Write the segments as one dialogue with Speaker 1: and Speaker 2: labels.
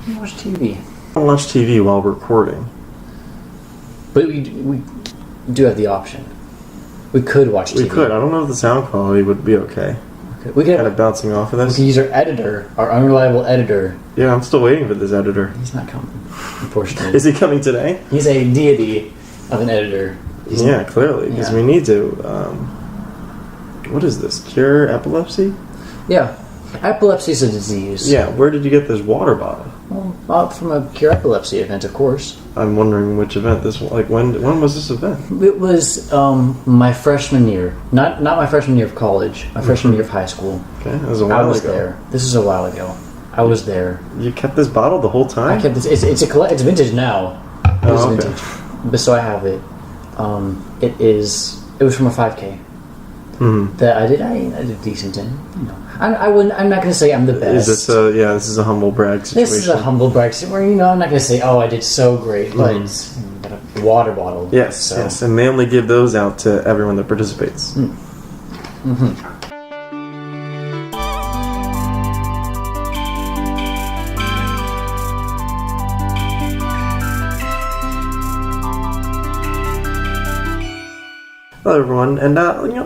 Speaker 1: You watch TV.
Speaker 2: I don't watch TV while recording.
Speaker 1: But we do have the option. We could watch TV.
Speaker 2: We could. I don't know if the sound quality would be okay.
Speaker 1: We could
Speaker 2: Kind of bouncing off of this.
Speaker 1: We could use our editor, our unreliable editor.
Speaker 2: Yeah, I'm still waiting for this editor.
Speaker 1: He's not coming, unfortunately.
Speaker 2: Is he coming today?
Speaker 1: He's a deity of an editor.
Speaker 2: Yeah, clearly, because we need to. What is this? Cure epilepsy?
Speaker 1: Yeah, epilepsy is a disease.
Speaker 2: Yeah, where did you get this water bottle?
Speaker 1: Well, from a Cure Epilepsy event, of course.
Speaker 2: I'm wondering which event this. Like when was this event?
Speaker 1: It was my freshman year, not my freshman year of college. My freshman year of high school.
Speaker 2: Okay, that was a while ago.
Speaker 1: I was there. This is a while ago. I was there.
Speaker 2: You kept this bottle the whole time?
Speaker 1: I kept this. It's vintage now. It's vintage, but so I have it. It was from a 5K.
Speaker 2: Mm-hmm.
Speaker 1: That I did decent in. You know, I'm not going to say I'm the best.
Speaker 2: Is this this is a humble brag situation.
Speaker 1: This is a humble brag where I'm not going to say, oh, I did so great, but got a water bottle.
Speaker 2: Yes, yes, and they only give those out to everyone that participates.
Speaker 1: Mm-hmm.
Speaker 2: Hello, everyone, and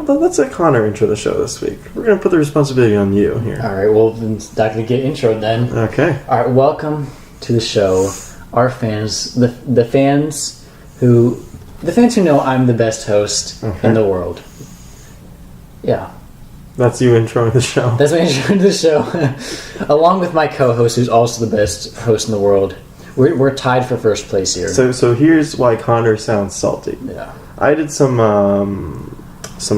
Speaker 2: let's let Connor intro the show this week. We're going to put the responsibility on you here.
Speaker 1: All right, well, then it's not going to get introed then.
Speaker 2: Okay.
Speaker 1: All right, welcome to the show. Our fans, the fans who know I'm the best host in the world. Yeah.
Speaker 2: That's you introing the show.
Speaker 1: That's my intro to the show. Along with my co-host, who's also the best host in the world. We're tied for first place here.
Speaker 2: So here's why Connor sounds salty.
Speaker 1: Yeah.
Speaker 2: I did some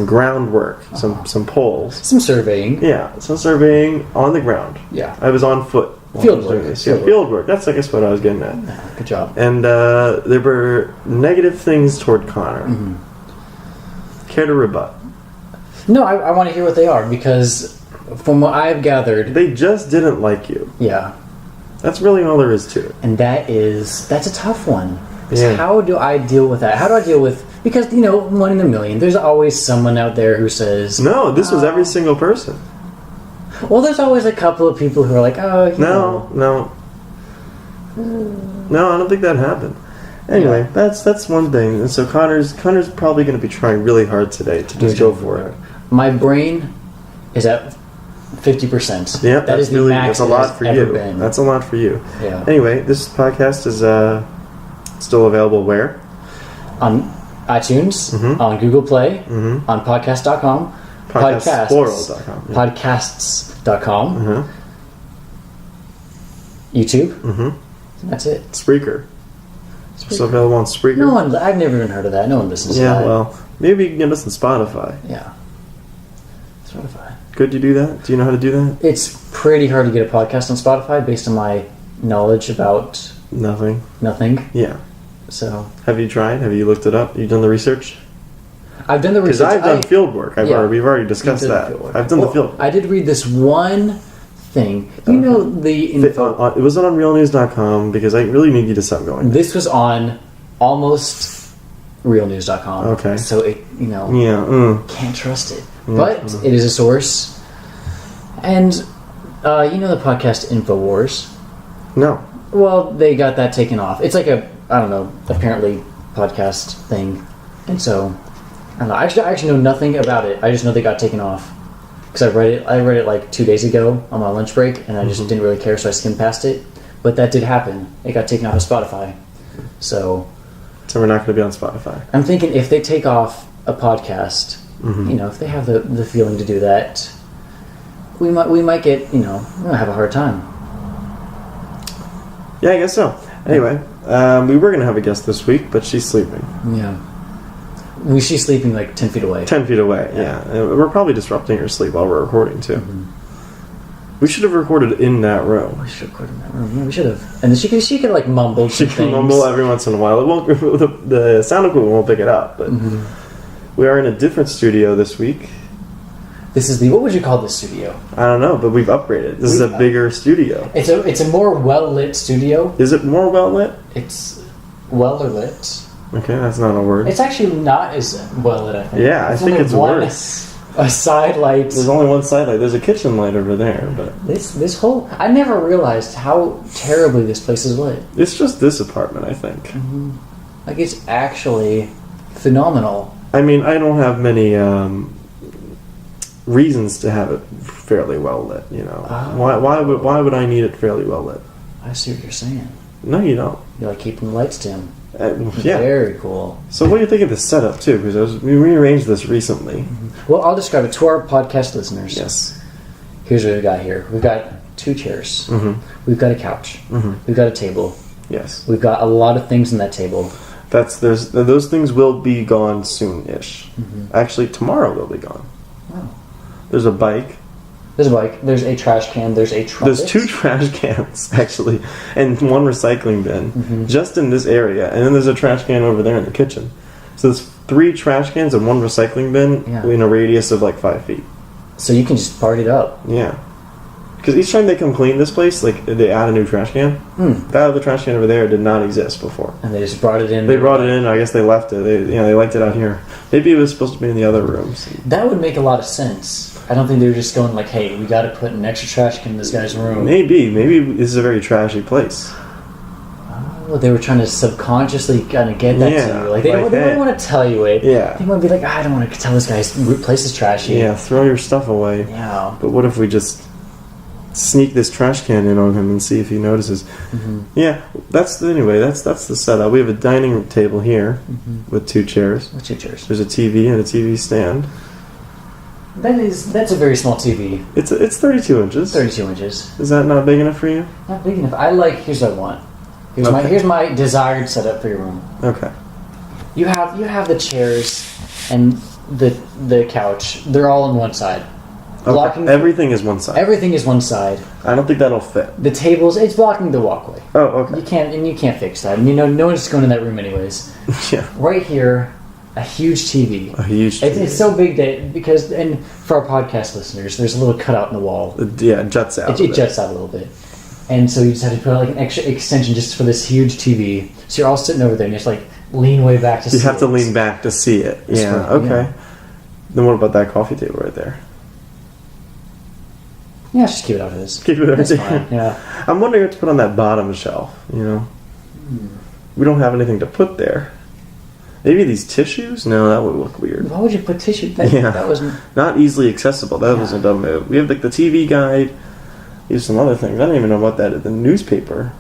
Speaker 2: groundwork, some polls.
Speaker 1: Some surveying.
Speaker 2: Yeah, some surveying on the ground.
Speaker 1: Yeah.
Speaker 2: I was on foot.
Speaker 1: Field work.
Speaker 2: Field work. That's, I guess, what I was getting at.
Speaker 1: Yeah, good job.
Speaker 2: And there were negative things toward Connor.
Speaker 1: Mm-hmm.
Speaker 2: Care to rebut?
Speaker 1: No, I want to hear what they are, because from what I've gathered...
Speaker 2: They just didn't like you.
Speaker 1: Yeah.
Speaker 2: That's really all there is to it.
Speaker 1: And that's a tough one.
Speaker 2: Yeah.
Speaker 1: How do I deal with that? How do I deal with... Because, 1 in a million, there's always someone out there who says...
Speaker 2: No, this was every single person.
Speaker 1: Well, there's always a couple of people who are like, oh,
Speaker 2: No, I don't think that happened. Anyway, that's one thing. And so Connor's probably going to be trying really hard today to just go for it.
Speaker 1: My brain is at 50%.
Speaker 2: Yeah,
Speaker 1: that is the max.
Speaker 2: That's a lot for you.
Speaker 1: Been.
Speaker 2: That's a lot for you.
Speaker 1: Yeah.
Speaker 2: Anyway, this podcast is still available where?
Speaker 1: On iTunes, on Google Play, on podcast.com,
Speaker 2: Podcastplural.com,
Speaker 1: podcasts.com, YouTube. That's it.
Speaker 2: Spreaker. Still available on Spreaker.
Speaker 1: I've never even heard of that. No one listens to that.
Speaker 2: Yeah, well, maybe you can get us on Spotify.
Speaker 1: Yeah. Spotify.
Speaker 2: Could you do that? Do you know how to do that?
Speaker 1: It's pretty hard to get a podcast on Spotify based on my knowledge about...
Speaker 2: Nothing.
Speaker 1: Yeah. So...
Speaker 2: Have you tried? Have you looked it up? You done the research?
Speaker 1: I've done the research.
Speaker 2: Because I've done field work. We've already discussed that. I've done the field work.
Speaker 1: I did read this one thing. The info...
Speaker 2: It was on realnews.com because I really need you to stop going.
Speaker 1: This was on almost realnews.com.
Speaker 2: Okay.
Speaker 1: So it, can't trust it. But it is a source. And, the podcast InfoWars?
Speaker 2: No.
Speaker 1: Well, they got that taken off. It's like apparently podcast thing. And so, I don't know. I actually know nothing about it. I just know they got taken off. Because I read it like 2 days ago on my lunch break, and I just didn't really care, so I skimmed past it. But that did happen. It got taken off of Spotify. So
Speaker 2: we're not going to be on Spotify.
Speaker 1: I'm thinking if they take off a podcast, if they have the feeling to do that, we might get, we're going to have a hard time.
Speaker 2: Yeah, I guess so. Anyway, we were going to have a guest this week, but she's sleeping.
Speaker 1: Yeah. She's sleeping like 10 feet away.
Speaker 2: 10 feet away, yeah. We're probably disrupting her sleep while we're recording, too. We should have recorded in that room.
Speaker 1: We should have recorded in that room. Yeah, we should have. And she could like mumble some things.
Speaker 2: She can mumble every once in a while. It won't. The sound equipment won't pick it up, but we are in a different studio this week.
Speaker 1: This is what would you call this studio?
Speaker 2: I don't know, but we've upgraded. This is a bigger studio.
Speaker 1: It's a more well-lit studio.
Speaker 2: Is it more well-lit?
Speaker 1: It's well-lit.
Speaker 2: Okay, that's not a word.
Speaker 1: It's actually not as well-lit, I think.
Speaker 2: Yeah, I think it's worse.
Speaker 1: A side light.
Speaker 2: There's only one side light. There's a kitchen light over there, but
Speaker 1: This whole... I never realized how terribly this place is lit.
Speaker 2: it's just this apartment, I think.
Speaker 1: Like, it's actually phenomenal.
Speaker 2: I mean, I don't have many reasons to have it fairly well lit. You know,
Speaker 1: Oh.
Speaker 2: why would I need it fairly well lit?
Speaker 1: I see what you're saying.
Speaker 2: No, you don't.
Speaker 1: You like keeping the lights dim.
Speaker 2: Yeah.
Speaker 1: Very cool.
Speaker 2: So what do you think of this setup too? Because we rearranged this recently.
Speaker 1: Well, I'll describe it to our podcast listeners.
Speaker 2: Yes.
Speaker 1: Here's what we got here. We've got 2 chairs.
Speaker 2: Mm-hmm.
Speaker 1: We've got a couch.
Speaker 2: Mm-hmm.
Speaker 1: We've got a table.
Speaker 2: Yes.
Speaker 1: We've got a lot of things in that table.
Speaker 2: Those things will be gone soon-ish.
Speaker 1: Mm-hmm.
Speaker 2: Actually, tomorrow they'll be gone.
Speaker 1: Oh.
Speaker 2: There's a bike.
Speaker 1: There's a bike. There's a trash can. There's a trumpet.
Speaker 2: There's 2 trash cans actually, and 1 recycling bin
Speaker 1: Mm-hmm.
Speaker 2: just in this area, and then there's a trash can over there in the kitchen. So there's 3 trash cans and 1 recycling bin
Speaker 1: Yeah.
Speaker 2: in a radius of like 5 feet.
Speaker 1: So you can just party it up.
Speaker 2: Yeah. Because each time they come clean this place, like they add a new trash can. That other trash can over there did not exist before.
Speaker 1: And they just brought it in.
Speaker 2: They brought it in. I guess they left it. They liked it out here. Maybe it was supposed to be in the other rooms.
Speaker 1: That would make a lot of sense. I don't think they were just going like, hey, we got to put an extra trash can in this guy's room.
Speaker 2: Maybe this is a very trashy place.
Speaker 1: Oh, they were trying to subconsciously kind of get that to
Speaker 2: Yeah,
Speaker 1: you. Like, they
Speaker 2: like,
Speaker 1: don't
Speaker 2: hey.
Speaker 1: want to tell you it.
Speaker 2: Yeah.
Speaker 1: They want to be like, I don't want to tell this guy's place is trashy.
Speaker 2: Yeah, throw your stuff away.
Speaker 1: Yeah.
Speaker 2: But what if we just sneak this trash can in on him and see if he notices? Yeah, that's the setup. We have a dining room table here with 2 chairs.
Speaker 1: What's your chairs?
Speaker 2: There's a TV and a TV stand.
Speaker 1: That's a very small TV.
Speaker 2: It's 32 inches.
Speaker 1: 32 inches.
Speaker 2: Is that not big enough for you?
Speaker 1: Not big enough. Here's what I want.
Speaker 2: Okay.
Speaker 1: Here's my desired setup for your room.
Speaker 2: Okay.
Speaker 1: You have the chairs and the couch. They're all on one side. Blocking
Speaker 2: Everything is one side.
Speaker 1: everything is one side.
Speaker 2: I don't think that'll fit.
Speaker 1: The tables, it's blocking the walkway.
Speaker 2: Oh, okay.
Speaker 1: You can't fix that. And no one's going in that room anyways.
Speaker 2: Yeah.
Speaker 1: Right here, a huge TV.
Speaker 2: A huge
Speaker 1: It's so big that and for our podcast listeners, there's a little cutout in the wall.
Speaker 2: Yeah, it juts out.
Speaker 1: It juts out a little bit, and so you just have to put like an extra extension just for this huge TV. So you're all sitting over there, and you just like lean way back to see
Speaker 2: You have to
Speaker 1: it.
Speaker 2: lean back to see it.
Speaker 1: That's
Speaker 2: Yeah,
Speaker 1: right,
Speaker 2: okay.
Speaker 1: yeah.
Speaker 2: Then what about that coffee table right there?
Speaker 1: Yeah, just keep it out of this.
Speaker 2: Keep it right
Speaker 1: That's
Speaker 2: there.
Speaker 1: fine. Yeah.
Speaker 2: I'm wondering what to put on that bottom shelf, you know? We don't have anything to put there. Maybe these tissues? No, that would look weird.
Speaker 1: Why would you put tissue?
Speaker 2: Yeah.
Speaker 1: That wasn't.
Speaker 2: Not easily accessible. That was a dumb move. We have like the TV guide. Here's some other things. I don't even know what that is. The newspaper.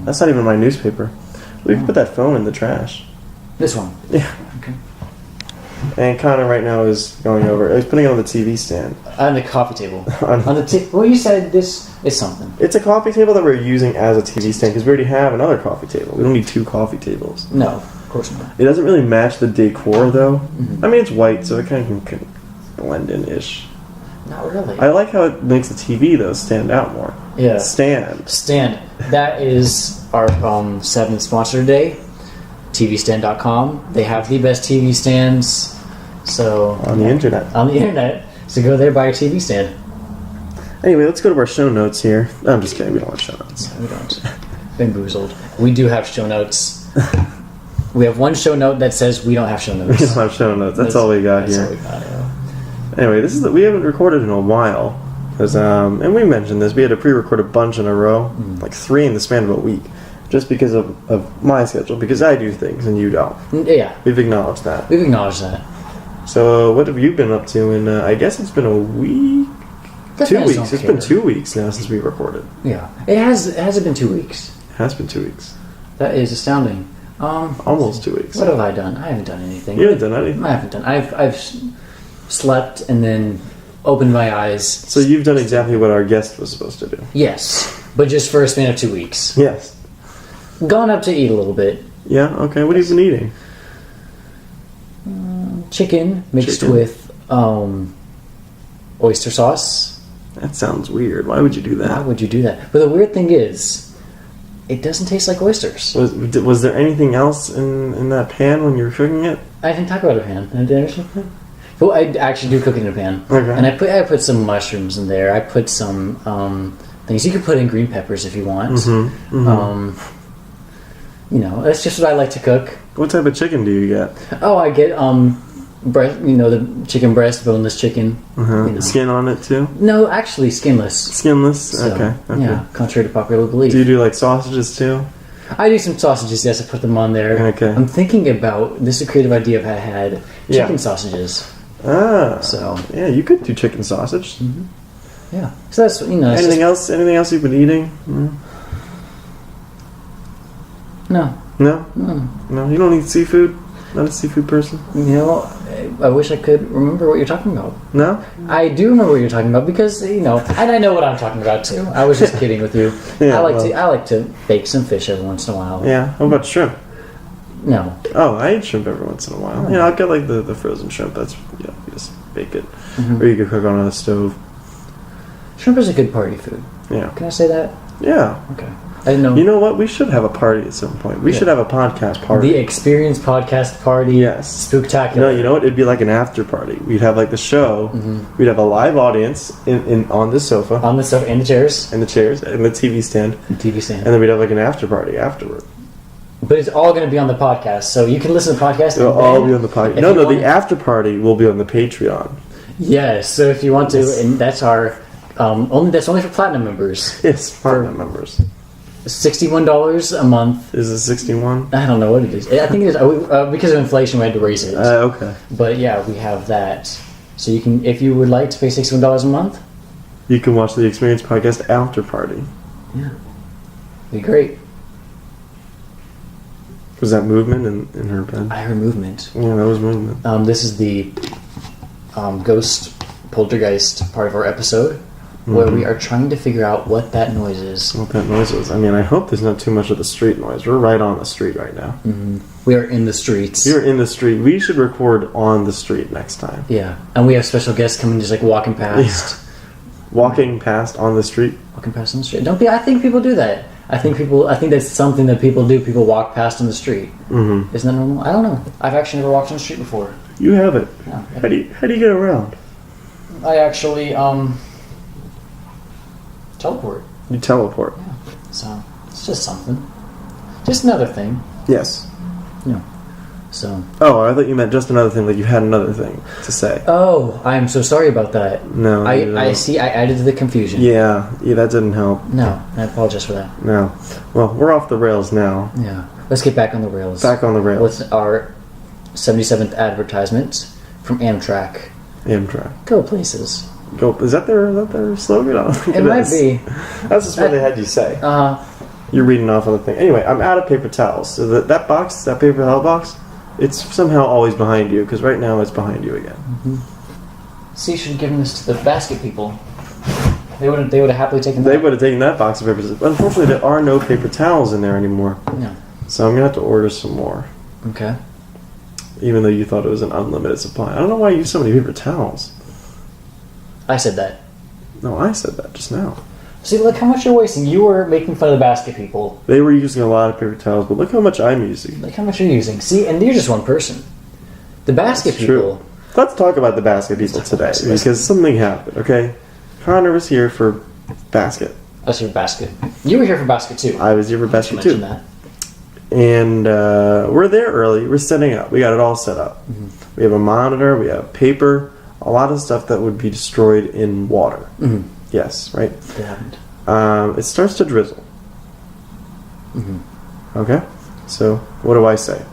Speaker 2: That's not even my newspaper. We can put that phone in the trash.
Speaker 1: This one.
Speaker 2: Yeah.
Speaker 1: Okay.
Speaker 2: And Connor right now is going over. He's putting it on the TV stand.
Speaker 1: On the coffee table.
Speaker 2: On-
Speaker 1: On the well, you said this is something.
Speaker 2: It's a coffee table that we're using as a TV stand because we already have another coffee table. We don't need 2 coffee tables.
Speaker 1: No, of course not.
Speaker 2: It doesn't really match the decor though.
Speaker 1: Mm-hmm.
Speaker 2: I mean, it's white, so it kind of can blend in-ish.
Speaker 1: Not really.
Speaker 2: I like how it makes the TV though stand out more.
Speaker 1: Yeah.
Speaker 2: Stand.
Speaker 1: Stand. That is our 7th sponsor today. TVStand.com. They have the best TV stands. So
Speaker 2: On the internet.
Speaker 1: On the internet. So go there, buy your TV stand.
Speaker 2: Anyway, let's go to our show notes here. I'm just kidding. We don't want show notes.
Speaker 1: We don't. Bamboozled. We do have show notes. We have one show note that says we don't have show
Speaker 2: We
Speaker 1: notes.
Speaker 2: don't have show notes. That's all we got
Speaker 1: That's
Speaker 2: here.
Speaker 1: all we got, yeah.
Speaker 2: Anyway, we haven't recorded in a while. Cause, and we mentioned this. We had to pre-record a bunch in a row, like 3 in the span of a week, just because of my schedule. Because I do things and you don't.
Speaker 1: Yeah,
Speaker 2: We've acknowledged that.
Speaker 1: we've acknowledged that.
Speaker 2: So, what have you been up to? And I guess it's been a week,
Speaker 1: That
Speaker 2: 2
Speaker 1: fans
Speaker 2: weeks.
Speaker 1: don't
Speaker 2: It's
Speaker 1: care.
Speaker 2: been 2 weeks now since we recorded.
Speaker 1: Yeah, it hasn't been 2 weeks.
Speaker 2: It has been 2 weeks,
Speaker 1: That is astounding.
Speaker 2: almost 2 weeks.
Speaker 1: What have I done? I haven't done anything.
Speaker 2: You haven't done anything.
Speaker 1: I haven't done. I've slept and then opened my eyes.
Speaker 2: So you've done exactly what our guest was supposed to do.
Speaker 1: Yes, but just for a span of 2 weeks.
Speaker 2: Yes.
Speaker 1: Gone up to eat a little bit.
Speaker 2: Yeah. Okay. What have you been eating?
Speaker 1: Chicken mixed
Speaker 2: Chicken.
Speaker 1: with oyster sauce.
Speaker 2: That sounds weird. Why would you do
Speaker 1: Why
Speaker 2: that?
Speaker 1: would you do that? But the weird thing is, it doesn't taste like oysters.
Speaker 2: Was there anything else in that pan when you were cooking it?
Speaker 1: I didn't talk about a pan. Did I actually? Well, I actually do cook it in a pan.
Speaker 2: Okay.
Speaker 1: And I put some mushrooms in there. I put some things. You can put in green peppers if you want. You know, that's just what I like to cook.
Speaker 2: What type of chicken do you get?
Speaker 1: Oh, I get breast, the chicken breast, boneless chicken.
Speaker 2: Skin on it too?
Speaker 1: No, actually skinless.
Speaker 2: Skinless?
Speaker 1: So,
Speaker 2: Okay.
Speaker 1: Yeah, contrary to popular belief.
Speaker 2: Do you do like sausages too?
Speaker 1: I do some sausages, yes, I put them on there.
Speaker 2: Okay.
Speaker 1: I'm thinking about, this is a creative idea I've had, chicken sausages.
Speaker 2: Ah.
Speaker 1: So.
Speaker 2: Yeah, you could do chicken sausage.
Speaker 1: Yeah. So that's,
Speaker 2: Anything else? Anything else you've been eating?
Speaker 1: No.
Speaker 2: No?
Speaker 1: No.
Speaker 2: No, you don't eat seafood? Not a seafood person?
Speaker 1: I wish I could remember what you're talking about.
Speaker 2: No?
Speaker 1: I do remember what you're talking about because, and I know what I'm talking about too. I was just kidding with you.
Speaker 2: Yeah,
Speaker 1: I like to bake some fish every once in a while.
Speaker 2: Yeah. How about shrimp?
Speaker 1: No.
Speaker 2: Oh, I eat shrimp every once in a while. Yeah, I'll get like the frozen shrimp. That's, you just bake it. Or you could cook on a stove.
Speaker 1: Shrimp is a good party food.
Speaker 2: Yeah.
Speaker 1: Can I say that?
Speaker 2: Yeah.
Speaker 1: Okay. I didn't know.
Speaker 2: You know what? We should have a party at some point. We should have a podcast party.
Speaker 1: The Experience Podcast Party.
Speaker 2: Yes.
Speaker 1: Spooktacular.
Speaker 2: No, you know what? It'd be like an after party. We'd have like the show. We'd have a live audience in on the sofa.
Speaker 1: On the sofa and the chairs.
Speaker 2: And the chairs and the TV stand.
Speaker 1: And TV stand.
Speaker 2: And then we'd have like an after party afterward.
Speaker 1: But it's all going to be on the podcast, so you can listen to the podcast.
Speaker 2: It'll all be on the podcast.
Speaker 1: if
Speaker 2: No,
Speaker 1: you
Speaker 2: the
Speaker 1: want-
Speaker 2: after party will be on the Patreon.
Speaker 1: Yes, so if you want to,
Speaker 2: Yes.
Speaker 1: and that's our that's only for platinum members.
Speaker 2: Yes, platinum members.
Speaker 1: $61 a month.
Speaker 2: Is it 61?
Speaker 1: I don't know what it is. I think it is because of inflation. We had to raise it.
Speaker 2: Okay.
Speaker 1: But yeah, we have that. So you can, if you would like to pay $61 a month,
Speaker 2: You can watch the Experience Podcast after party.
Speaker 1: yeah, be great.
Speaker 2: Was that movement in her bed?
Speaker 1: I heard movement.
Speaker 2: Yeah, that was movement.
Speaker 1: This is the ghost poltergeist part of our episode, where we are trying to figure out what that noise is.
Speaker 2: What that noise is. I mean, I hope there's not too much of the street noise. We're right on the street right now.
Speaker 1: We are in the streets.
Speaker 2: You're in the street. We should record on the street next time.
Speaker 1: Yeah, and we have special guests coming, just like walking past.
Speaker 2: Walking past on the street.
Speaker 1: Walking past on the street. Don't be. I think people do that. I think that's something that people do. People walk past on the street.
Speaker 2: Mm-hmm.
Speaker 1: Isn't that normal? I don't know. I've actually never walked on the street before.
Speaker 2: You have it.
Speaker 1: No.
Speaker 2: How do you get around?
Speaker 1: I actually teleport.
Speaker 2: You teleport.
Speaker 1: So it's just something. Just another thing.
Speaker 2: Yes.
Speaker 1: So.
Speaker 2: Oh, I thought you meant just another thing. Like you had another thing to say.
Speaker 1: Oh, I'm so sorry about that.
Speaker 2: No.
Speaker 1: I see. I added to the confusion.
Speaker 2: Yeah. That didn't help.
Speaker 1: No, I apologize for that.
Speaker 2: No. Well, we're off the rails now.
Speaker 1: Yeah. Let's get back on the rails.
Speaker 2: Back on the rails.
Speaker 1: With our 77th advertisement from Amtrak.
Speaker 2: Amtrak.
Speaker 1: Go places.
Speaker 2: Go. Is that their slogan? I don't think
Speaker 1: It might
Speaker 2: is.
Speaker 1: be.
Speaker 2: That's just what they had you say. You're reading off on the thing. Anyway, I'm out of paper towels. So that box, that paper towel box, it's somehow always behind you, because right now it's behind you again.
Speaker 1: So you should have given this to the basket people. They would have happily taken that.
Speaker 2: They would have taken that box of papers. Unfortunately, there are no paper towels in there anymore.
Speaker 1: Yeah.
Speaker 2: So I'm going to have to order some more.
Speaker 1: Okay.
Speaker 2: Even though you thought it was an unlimited supply. I don't know why you use so many paper towels.
Speaker 1: I said that.
Speaker 2: No, I said that just now.
Speaker 1: See, look how much you're wasting. You were making fun of the basket people.
Speaker 2: They were using a lot of paper towels, but look how much I'm using.
Speaker 1: Look how much you're using. See, and you're just one person. The basket
Speaker 2: It's true.
Speaker 1: people.
Speaker 2: Let's talk about the basket people today, because something happened, okay? Connor was here for basket.
Speaker 1: I was here for basket. You were here for basket too.
Speaker 2: I was here for basket
Speaker 1: mention
Speaker 2: too.
Speaker 1: that.
Speaker 2: And we're there early. We're setting up. We got it all set up. We have a monitor. We have paper. A lot of stuff that would be destroyed in water. Yes, right?
Speaker 1: It happened.
Speaker 2: It starts to drizzle. Okay? So, what do I say?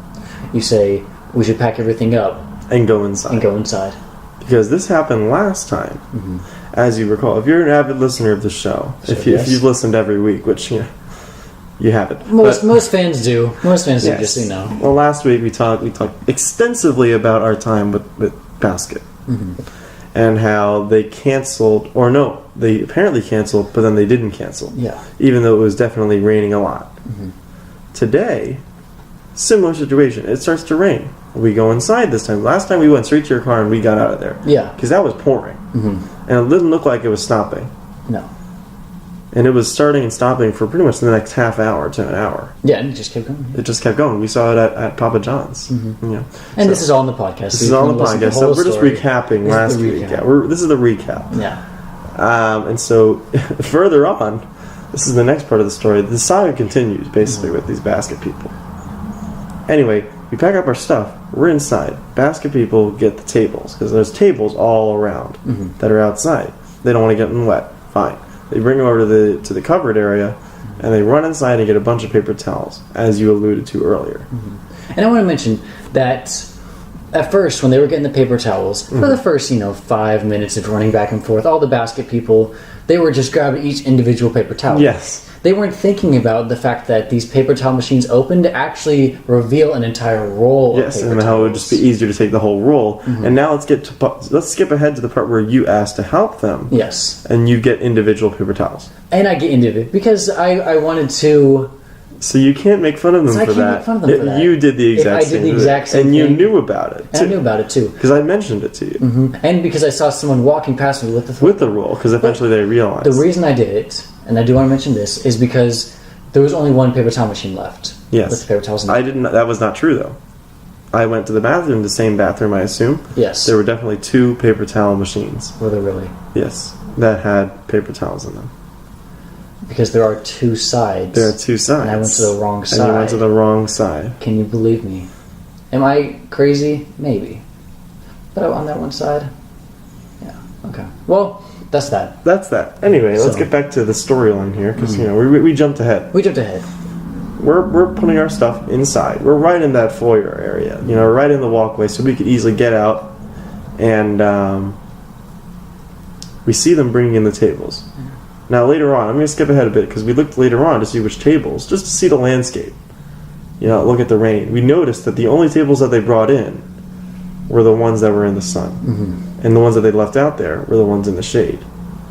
Speaker 1: You say we should pack everything up
Speaker 2: And go inside.
Speaker 1: and go inside.
Speaker 2: Because this happened last time. As you recall, if you're an avid listener of the show, if you've listened every week, which you haven't.
Speaker 1: Most fans do. Most fans do,
Speaker 2: Yes.
Speaker 1: just so you know.
Speaker 2: Well, last week we talked extensively about our time with Basket. And how they canceled, or no, they apparently canceled, but then they didn't cancel.
Speaker 1: Yeah.
Speaker 2: Even though it was definitely raining a lot. Today, similar situation. It starts to rain. We go inside this time. Last time we went straight to your car and we got out of there.
Speaker 1: Yeah.
Speaker 2: Because that was pouring. And it didn't look like it was stopping.
Speaker 1: No.
Speaker 2: And it was starting and stopping for pretty much the next half hour to an hour.
Speaker 1: Yeah, and it just kept going.
Speaker 2: It just kept going. We saw it at Papa John's. Yeah.
Speaker 1: And this is all in the podcast.
Speaker 2: This is all in the podcast. So we're just recapping last week. Yeah, this is the recap.
Speaker 1: Yeah.
Speaker 2: And so further on, this is the next part of the story. The saga continues basically with these basket people. Anyway, We pack up our stuff. We're inside. Basket people get the tables because there's tables all around that are outside. They don't want to get them wet. Fine. They bring them over to the covered area, and they run inside and get a bunch of paper towels, as you alluded to earlier.
Speaker 1: And I want to mention that at first, when they were getting the paper towels, for the first 5 minutes of running back and forth, all the basket people, they were just grabbing each individual paper towel.
Speaker 2: Yes.
Speaker 1: They weren't thinking about the fact that these paper towel machines open to actually reveal an entire roll of paper
Speaker 2: and how it would just be easier to take the whole roll. And now let's skip ahead to the part where you asked to help them.
Speaker 1: Yes.
Speaker 2: And you get individual paper towels.
Speaker 1: And I get into it because I wanted to...
Speaker 2: So you can't make fun of them for that.
Speaker 1: Make fun of them for that.
Speaker 2: You did the exact same thing.
Speaker 1: I did the exact same
Speaker 2: thing.
Speaker 1: thing.
Speaker 2: And you knew about it, too.
Speaker 1: And I knew about it, too.
Speaker 2: Because I mentioned it to you.
Speaker 1: And because I saw someone walking past me with the
Speaker 2: roll, because eventually they realized.
Speaker 1: The reason I did it, and I do want to mention this, is because there was only one paper towel machine left.
Speaker 2: Yes.
Speaker 1: With the paper towels in it.
Speaker 2: I didn't. That was not true, though. I went to the bathroom, the same bathroom, I assume.
Speaker 1: Yes.
Speaker 2: There were definitely 2 paper towel machines.
Speaker 1: Were there really?
Speaker 2: Yes. That had paper towels in them.
Speaker 1: Because there are 2 sides.
Speaker 2: There are 2 sides.
Speaker 1: And I went to the wrong side.
Speaker 2: And you went to the wrong side.
Speaker 1: Can you believe me? Am I crazy? Maybe. But on that one side? Yeah. Okay. Well, that's that.
Speaker 2: That's that. Anyway, let's
Speaker 1: So-
Speaker 2: get back to the storyline here, because, we jumped ahead.
Speaker 1: We jumped ahead.
Speaker 2: We're putting our stuff inside. We're right in that foyer area, right in the walkway, so we could easily get out. And we see them bringing in the tables. Now, later on, I'm going to skip ahead a bit because we looked later on to see which tables, just to see the landscape. Look at the rain. We noticed that the only tables that they brought in were the ones that were in the sun. And the ones that they left out there were the ones in the shade.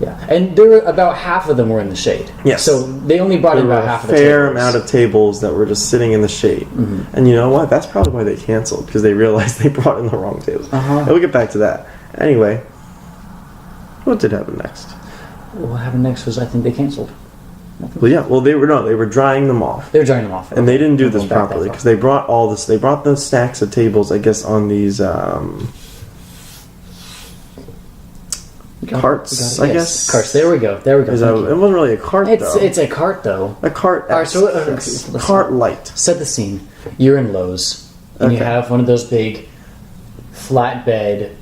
Speaker 1: Yeah. And there were about half of them were in the shade.
Speaker 2: Yes.
Speaker 1: So they only brought in about half of the tables.
Speaker 2: There were a fair amount of tables that were just sitting in the shade. And you know what? That's probably why they canceled, because they realized they brought in the wrong tables. And we'll get back to that. Anyway, what did happen next?
Speaker 1: What happened next was I think they canceled.
Speaker 2: Well, they were drying them off.
Speaker 1: They were drying them off.
Speaker 2: And they didn't do
Speaker 1: I'm
Speaker 2: this
Speaker 1: going back that
Speaker 2: properly
Speaker 1: far.
Speaker 2: because they brought all this. They brought the stacks of tables, I guess, on these carts. I guess
Speaker 1: Carts. There we go.
Speaker 2: It wasn't really a cart though.
Speaker 1: It's a cart though.
Speaker 2: A cart.
Speaker 1: All right, so
Speaker 2: Cart light.
Speaker 1: Set the scene. You're in Lowe's, and you
Speaker 2: Okay.
Speaker 1: have one of those big flatbed.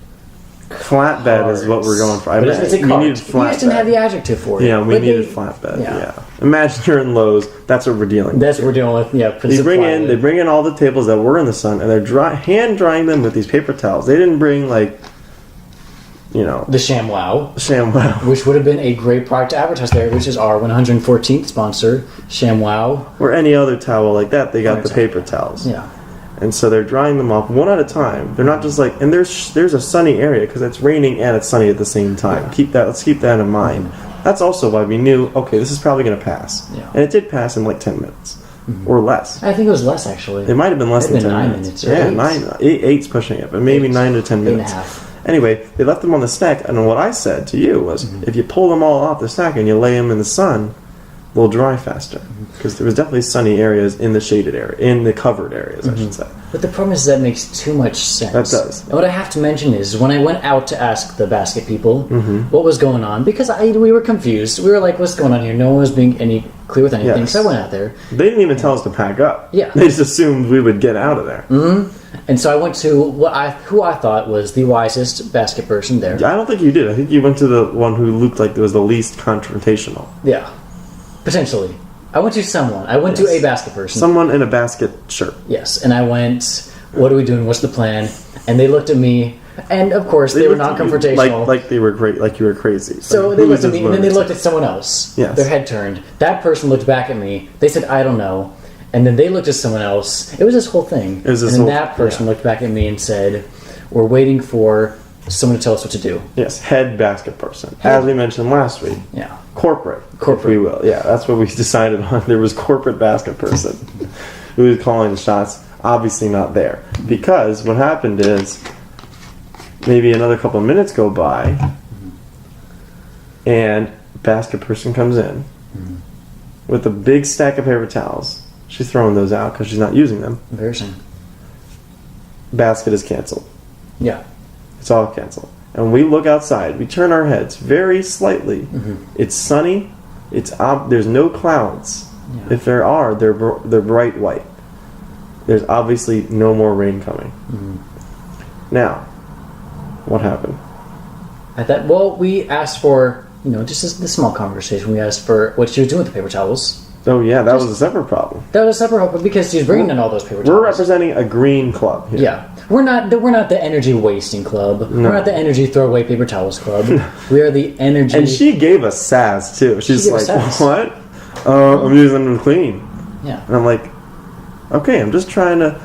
Speaker 2: Flatbed is what we're going for.
Speaker 1: But it's a cart.
Speaker 2: We needed
Speaker 1: You just didn't have the adjective for it.
Speaker 2: Yeah, we
Speaker 1: But
Speaker 2: needed
Speaker 1: they-
Speaker 2: flatbed.
Speaker 1: yeah.
Speaker 2: Yeah. Imagine you're in Lowe's. That's what we're dealing with.
Speaker 1: That's what we're dealing with. Yeah,
Speaker 2: They bring in all the tables that were in the sun, and they're hand drying them with these paper towels. They didn't bring
Speaker 1: the ShamWow,
Speaker 2: ShamWow
Speaker 1: which would have been a great product to advertise there, which is our 114th sponsor, ShamWow.
Speaker 2: or any other towel like that. They got the
Speaker 1: Right.
Speaker 2: paper towels.
Speaker 1: Yeah.
Speaker 2: And so they're drying them off one at a time. They're not just and there's a sunny area because it's raining and it's sunny at the same time.
Speaker 1: Yeah.
Speaker 2: Let's keep that in mind. That's also why we knew, okay, this is probably going to pass.
Speaker 1: Yeah.
Speaker 2: And it did pass in 10 minutes or less.
Speaker 1: I think it was less actually.
Speaker 2: It might have been less
Speaker 1: Might
Speaker 2: than
Speaker 1: have
Speaker 2: 10
Speaker 1: been 9
Speaker 2: minutes.
Speaker 1: minutes or
Speaker 2: Yeah,
Speaker 1: eight.
Speaker 2: eight's pushing it, but maybe 9 to 10
Speaker 1: 8 and a
Speaker 2: minutes.
Speaker 1: half.
Speaker 2: Anyway, they left them on the stack, and what I said to you was, if you pull them all off the stack and you lay them in the sun, they'll dry faster. Because there was definitely sunny areas in the shaded area, in the covered areas, I should say.
Speaker 1: But the problem is that makes too much sense.
Speaker 2: That does.
Speaker 1: And what I have to mention is when I went out to ask the basket people
Speaker 2: Mm-hmm.
Speaker 1: what was going on, because we were confused. We were like, what's going on here? No one was being any clear with anything.
Speaker 2: Yes.
Speaker 1: So I went out there.
Speaker 2: They didn't even tell us to pack up.
Speaker 1: Yeah.
Speaker 2: They just assumed we would get out of there.
Speaker 1: And so I went to who I thought was the wisest basket person there.
Speaker 2: I don't think you did. I think you went to the one who looked like it was the least confrontational.
Speaker 1: Yeah. Potentially. I went to someone. I went to a basket person.
Speaker 2: Someone in a basket shirt.
Speaker 1: Yes. And I went, what are we doing? What's the plan? And they looked at me. And of course, they were
Speaker 2: looked at you
Speaker 1: non-confrontational.
Speaker 2: Like they were great, like you were crazy.
Speaker 1: So
Speaker 2: Like,
Speaker 1: they
Speaker 2: who
Speaker 1: looked
Speaker 2: is
Speaker 1: at
Speaker 2: this
Speaker 1: me, and then they
Speaker 2: lunatic?
Speaker 1: looked at someone else.
Speaker 2: Yes.
Speaker 1: Their head turned. That person looked back at me. They said, I don't know. And then they looked at someone else. It was this whole thing.
Speaker 2: It was this
Speaker 1: and then
Speaker 2: whole-
Speaker 1: that person
Speaker 2: yeah.
Speaker 1: looked back at me and said, we're waiting for someone to tell us what to do.
Speaker 2: Yes, head basket person. As we mentioned last week.
Speaker 1: Yeah.
Speaker 2: Corporate, if we will. Yeah, that's what we decided on. There was corporate basket person who was calling the shots. Obviously not there. Because what happened is maybe another couple of minutes go by and basket person comes in with a big stack of paper towels. She's throwing those out because she's not using them.
Speaker 1: Embarrassing.
Speaker 2: Basket is canceled.
Speaker 1: Yeah.
Speaker 2: It's all canceled. And we look outside. We turn our heads very slightly. It's sunny. There's no clouds.
Speaker 1: Yeah.
Speaker 2: If there are, they're bright white. There's obviously no more rain coming.
Speaker 1: Mm-hmm.
Speaker 2: Now, what happened?
Speaker 1: We asked for, just the small conversation. We asked for what she was doing with the paper towels.
Speaker 2: Oh yeah, that was a separate problem.
Speaker 1: That was a separate problem because she's bringing in all those paper towels.
Speaker 2: We're representing a green club here.
Speaker 1: Yeah. We're not the energy wasting club.
Speaker 2: No.
Speaker 1: We're not the energy throw away paper towels club. We are the energy.
Speaker 2: And she gave us sass too. She's
Speaker 1: gave
Speaker 2: like,
Speaker 1: us sass.
Speaker 2: "What? I'm using them to clean."
Speaker 1: Yeah.
Speaker 2: And I'm like, "Okay, I'm just trying to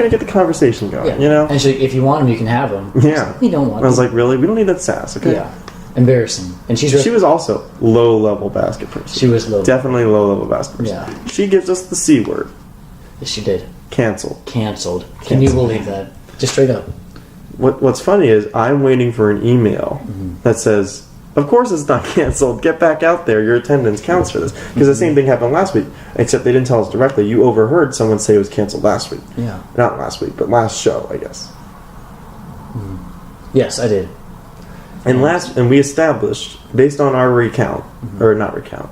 Speaker 2: get the conversation going."
Speaker 1: Yeah. And she's like, if you want them, you can have them.
Speaker 2: Yeah.
Speaker 1: We don't want them.
Speaker 2: I was like, "Really? We don't need that sass." Okay.
Speaker 1: Yeah. Embarrassing. And she
Speaker 2: was also low level basket person.
Speaker 1: She was low.
Speaker 2: Definitely low level basket person.
Speaker 1: Yeah.
Speaker 2: She gives us the C word.
Speaker 1: Yes, she did.
Speaker 2: Cancel.
Speaker 1: Canceled. Can you believe that? Just straight up.
Speaker 2: What's funny is I'm waiting for an email that says, "Of course it's not canceled. Get back out there. Your attendance counts for this." Because the same thing happened last week, except they didn't tell us directly. You overheard someone say it was canceled last week.
Speaker 1: Yeah.
Speaker 2: Not last week, but last show, I guess.
Speaker 1: Yes, I did.
Speaker 2: And we established, based on our recount, or not recount,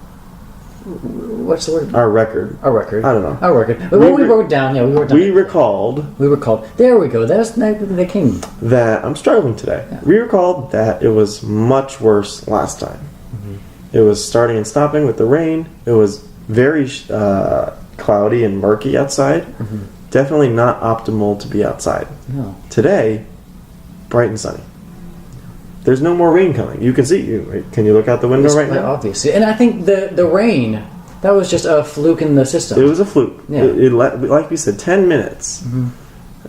Speaker 1: What's the word?
Speaker 2: our record.
Speaker 1: Our record.
Speaker 2: I don't know.
Speaker 1: Our record. But we wrote down. Yeah, we wrote down.
Speaker 2: We recalled
Speaker 1: We were called. There we go. They came.
Speaker 2: that I'm struggling today.
Speaker 1: Yeah.
Speaker 2: We recalled that it was much worse last time. It was starting and stopping with the rain. It was very cloudy and murky outside. Definitely not optimal to be outside.
Speaker 1: No.
Speaker 2: Today, bright and sunny. There's no more rain coming. You can see. Can you look out the window
Speaker 1: It's
Speaker 2: right
Speaker 1: quite
Speaker 2: now?
Speaker 1: obviously. And I think the rain, that was just a fluke in the system.
Speaker 2: It was a fluke.
Speaker 1: Yeah.
Speaker 2: Like we said, 10 minutes.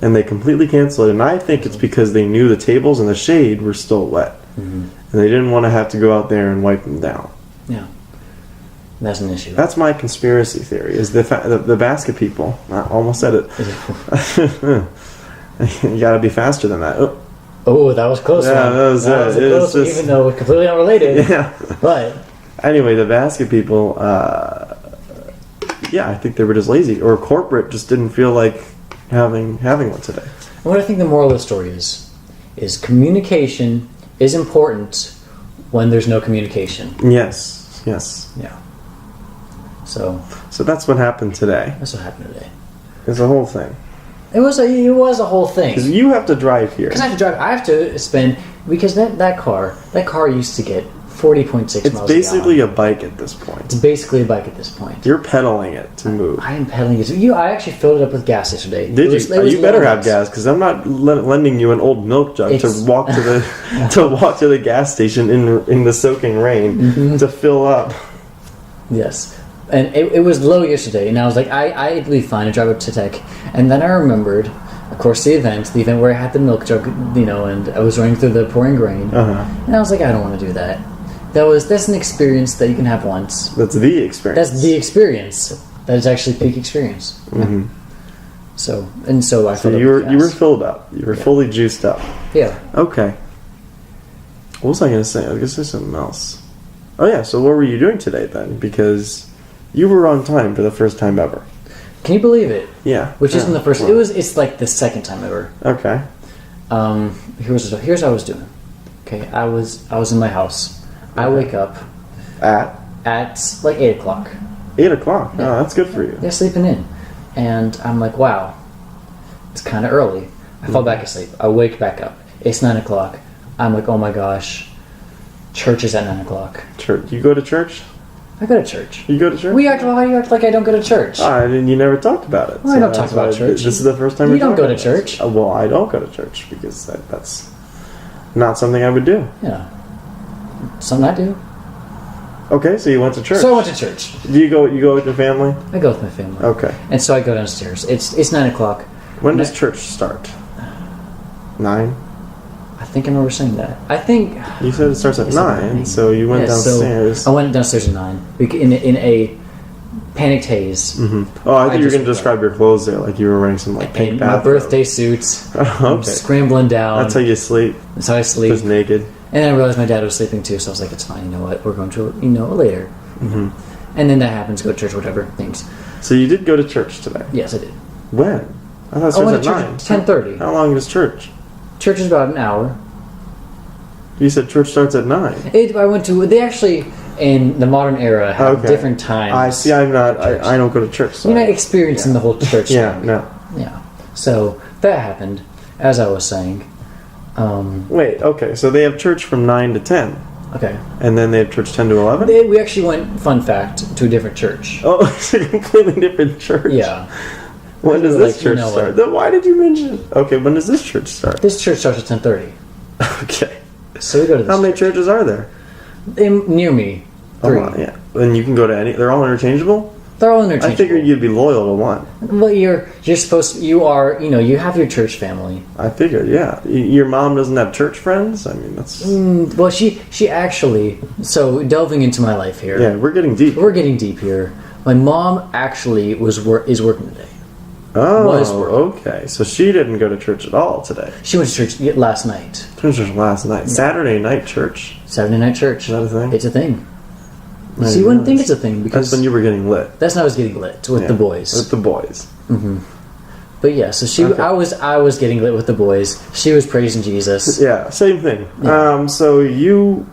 Speaker 2: And they completely canceled it. And I think it's because they knew the tables and the shade were still wet. And they didn't want to have to go out there and wipe them down.
Speaker 1: Yeah. That's an issue.
Speaker 2: That's my conspiracy theory, is the basket people. I almost said it. You gotta be faster than that.
Speaker 1: Oh, that was close.
Speaker 2: Yeah,
Speaker 1: One.
Speaker 2: that was
Speaker 1: a close,
Speaker 2: just-
Speaker 1: even though completely unrelated.
Speaker 2: Yeah.
Speaker 1: But
Speaker 2: Anyway, the basket people, I think they were just lazy. Or corporate just didn't feel like having one today.
Speaker 1: what I think the moral of the story is communication is important when there's no communication.
Speaker 2: Yes.
Speaker 1: Yeah. So
Speaker 2: that's what happened today.
Speaker 1: that's what happened today.
Speaker 2: It's a whole thing.
Speaker 1: It was a whole thing.
Speaker 2: Because you have to drive here.
Speaker 1: Because I have to drive. I have to spend because that car used to get 40.6
Speaker 2: It's
Speaker 1: miles.
Speaker 2: basically
Speaker 1: a
Speaker 2: a bike at this point.
Speaker 1: It's basically a bike at this point.
Speaker 2: You're pedaling it to move.
Speaker 1: I am pedaling it. I actually filled it up with gas yesterday.
Speaker 2: Did
Speaker 1: It was-
Speaker 2: you?
Speaker 1: it was
Speaker 2: You better
Speaker 1: low
Speaker 2: have gas because I'm not lending you an old milk jug
Speaker 1: It's-
Speaker 2: to walk to the gas station in the soaking rain to fill up.
Speaker 1: Yes. And it was low yesterday, and I was like, I'd be fine to drive up to Tech. And then I remembered, of course, the event where I had the milk jug, and I was running through the pouring rain. And I was like, I don't want to do that. That's an experience that you can have once.
Speaker 2: That's the experience.
Speaker 1: That's the experience. That is actually peak experience. So I
Speaker 2: So
Speaker 1: filled up
Speaker 2: you
Speaker 1: with
Speaker 2: were
Speaker 1: gas.
Speaker 2: filled up. You were fully juiced up.
Speaker 1: Yeah.
Speaker 2: Okay. What was I going to say? I was going to say something else. Oh yeah. So what were you doing today then? Because you were on time for the first time ever.
Speaker 1: Can you believe it?
Speaker 2: Yeah.
Speaker 1: Which isn't the first.
Speaker 2: Well,
Speaker 1: It's like the second time ever.
Speaker 2: Okay.
Speaker 1: Here's what I was doing. Okay, I was in my house. I wake up
Speaker 2: At
Speaker 1: at like 8 o'clock.
Speaker 2: 8 o'clock. Oh, that's good for you.
Speaker 1: Yeah, sleeping in, and I'm like, wow, it's kind of early. I fall back asleep. I wake back up. It's 9 o'clock. I'm like, oh my gosh, church is at 9 o'clock.
Speaker 2: Church. You go to church?
Speaker 1: I go to church.
Speaker 2: You go to church?
Speaker 1: You act like I don't go to church.
Speaker 2: And you never talked about it.
Speaker 1: Well, I don't
Speaker 2: that's
Speaker 1: talk about
Speaker 2: why
Speaker 1: church.
Speaker 2: This is the first time
Speaker 1: You
Speaker 2: we're
Speaker 1: don't
Speaker 2: talking
Speaker 1: go to
Speaker 2: about
Speaker 1: church.
Speaker 2: this. Well, I don't go to church because that's not something I would do.
Speaker 1: Yeah, something I do.
Speaker 2: Okay, so you went to church.
Speaker 1: So I went to church.
Speaker 2: Do you go with your family?
Speaker 1: I go with my family.
Speaker 2: Okay.
Speaker 1: And so I go downstairs. It's 9 o'clock.
Speaker 2: When does church start? 9?
Speaker 1: I think I remember saying that. I think
Speaker 2: You said it starts at
Speaker 1: It's at
Speaker 2: 9,
Speaker 1: 9.
Speaker 2: so you went
Speaker 1: Yeah, so
Speaker 2: downstairs.
Speaker 1: I went downstairs at 9 in a panicked haze.
Speaker 2: Oh, I thought you were
Speaker 1: just
Speaker 2: going to describe your clothes there, like you were wearing some like pink
Speaker 1: My
Speaker 2: bathrobe.
Speaker 1: birthday suits.
Speaker 2: Oh, okay.
Speaker 1: Scrambling down.
Speaker 2: That's how you sleep,
Speaker 1: That's how I sleep.
Speaker 2: just naked.
Speaker 1: And then I realized my dad was sleeping too, so I was like, it's fine, you know what? We're going to, later.
Speaker 2: Mm-hmm.
Speaker 1: And then that happens, go to church, whatever, things.
Speaker 2: So you did go to church today.
Speaker 1: Yes, I did.
Speaker 2: When? I thought it
Speaker 1: I
Speaker 2: starts
Speaker 1: went
Speaker 2: at
Speaker 1: to
Speaker 2: 9.
Speaker 1: church at 10:30.
Speaker 2: How long is church?
Speaker 1: Church is about an hour.
Speaker 2: You said church starts at 9.
Speaker 1: They actually, in the modern era, have
Speaker 2: Okay.
Speaker 1: different times.
Speaker 2: I see. I'm not. I don't go to church. So
Speaker 1: You're not experiencing the whole church
Speaker 2: Yeah.
Speaker 1: thing.
Speaker 2: No.
Speaker 1: Yeah. So that happened, as I was saying.
Speaker 2: Wait, okay, so they have church from 9 to 10,
Speaker 1: Okay.
Speaker 2: and then they have church 10 to 11?
Speaker 1: We actually went, fun fact, to a different church.
Speaker 2: Oh, it's a completely different church.
Speaker 1: Yeah.
Speaker 2: When does
Speaker 1: Like,
Speaker 2: this church
Speaker 1: you know
Speaker 2: start?
Speaker 1: what?
Speaker 2: Then why did you mention? Okay, when does this church start?
Speaker 1: This church starts at 10:30.
Speaker 2: Okay.
Speaker 1: So we go to this
Speaker 2: How many
Speaker 1: church.
Speaker 2: churches are there?
Speaker 1: Near me. 3.
Speaker 2: Oh, yeah. And you can go to any. They're all interchangeable?
Speaker 1: They're all interchangeable.
Speaker 2: I figured you'd be loyal to one.
Speaker 1: Well, you're supposed to, you are, you have your church family.
Speaker 2: I figured, yeah. Your mom doesn't have church friends? I mean, that's...
Speaker 1: Well, she actually, so delving into my life here.
Speaker 2: Yeah, we're getting deep.
Speaker 1: We're getting deep here. My mom actually is working today.
Speaker 2: Oh,
Speaker 1: was working.
Speaker 2: okay. So she didn't go to church at all today.
Speaker 1: She went to church last night.
Speaker 2: She went to church last night. Saturday night church.
Speaker 1: Saturday night church.
Speaker 2: Is that a thing?
Speaker 1: It's a thing.
Speaker 2: I
Speaker 1: So you
Speaker 2: didn't
Speaker 1: wouldn't
Speaker 2: know
Speaker 1: think
Speaker 2: this.
Speaker 1: it's a thing because
Speaker 2: That's when you were getting lit.
Speaker 1: that's when I was getting lit with
Speaker 2: Yeah,
Speaker 1: the boys.
Speaker 2: With the boys.
Speaker 1: But yeah, so she,
Speaker 2: Okay.
Speaker 1: I was getting lit with the boys. She was praising Jesus.
Speaker 2: Yeah, same thing.
Speaker 1: Yeah.
Speaker 2: So you...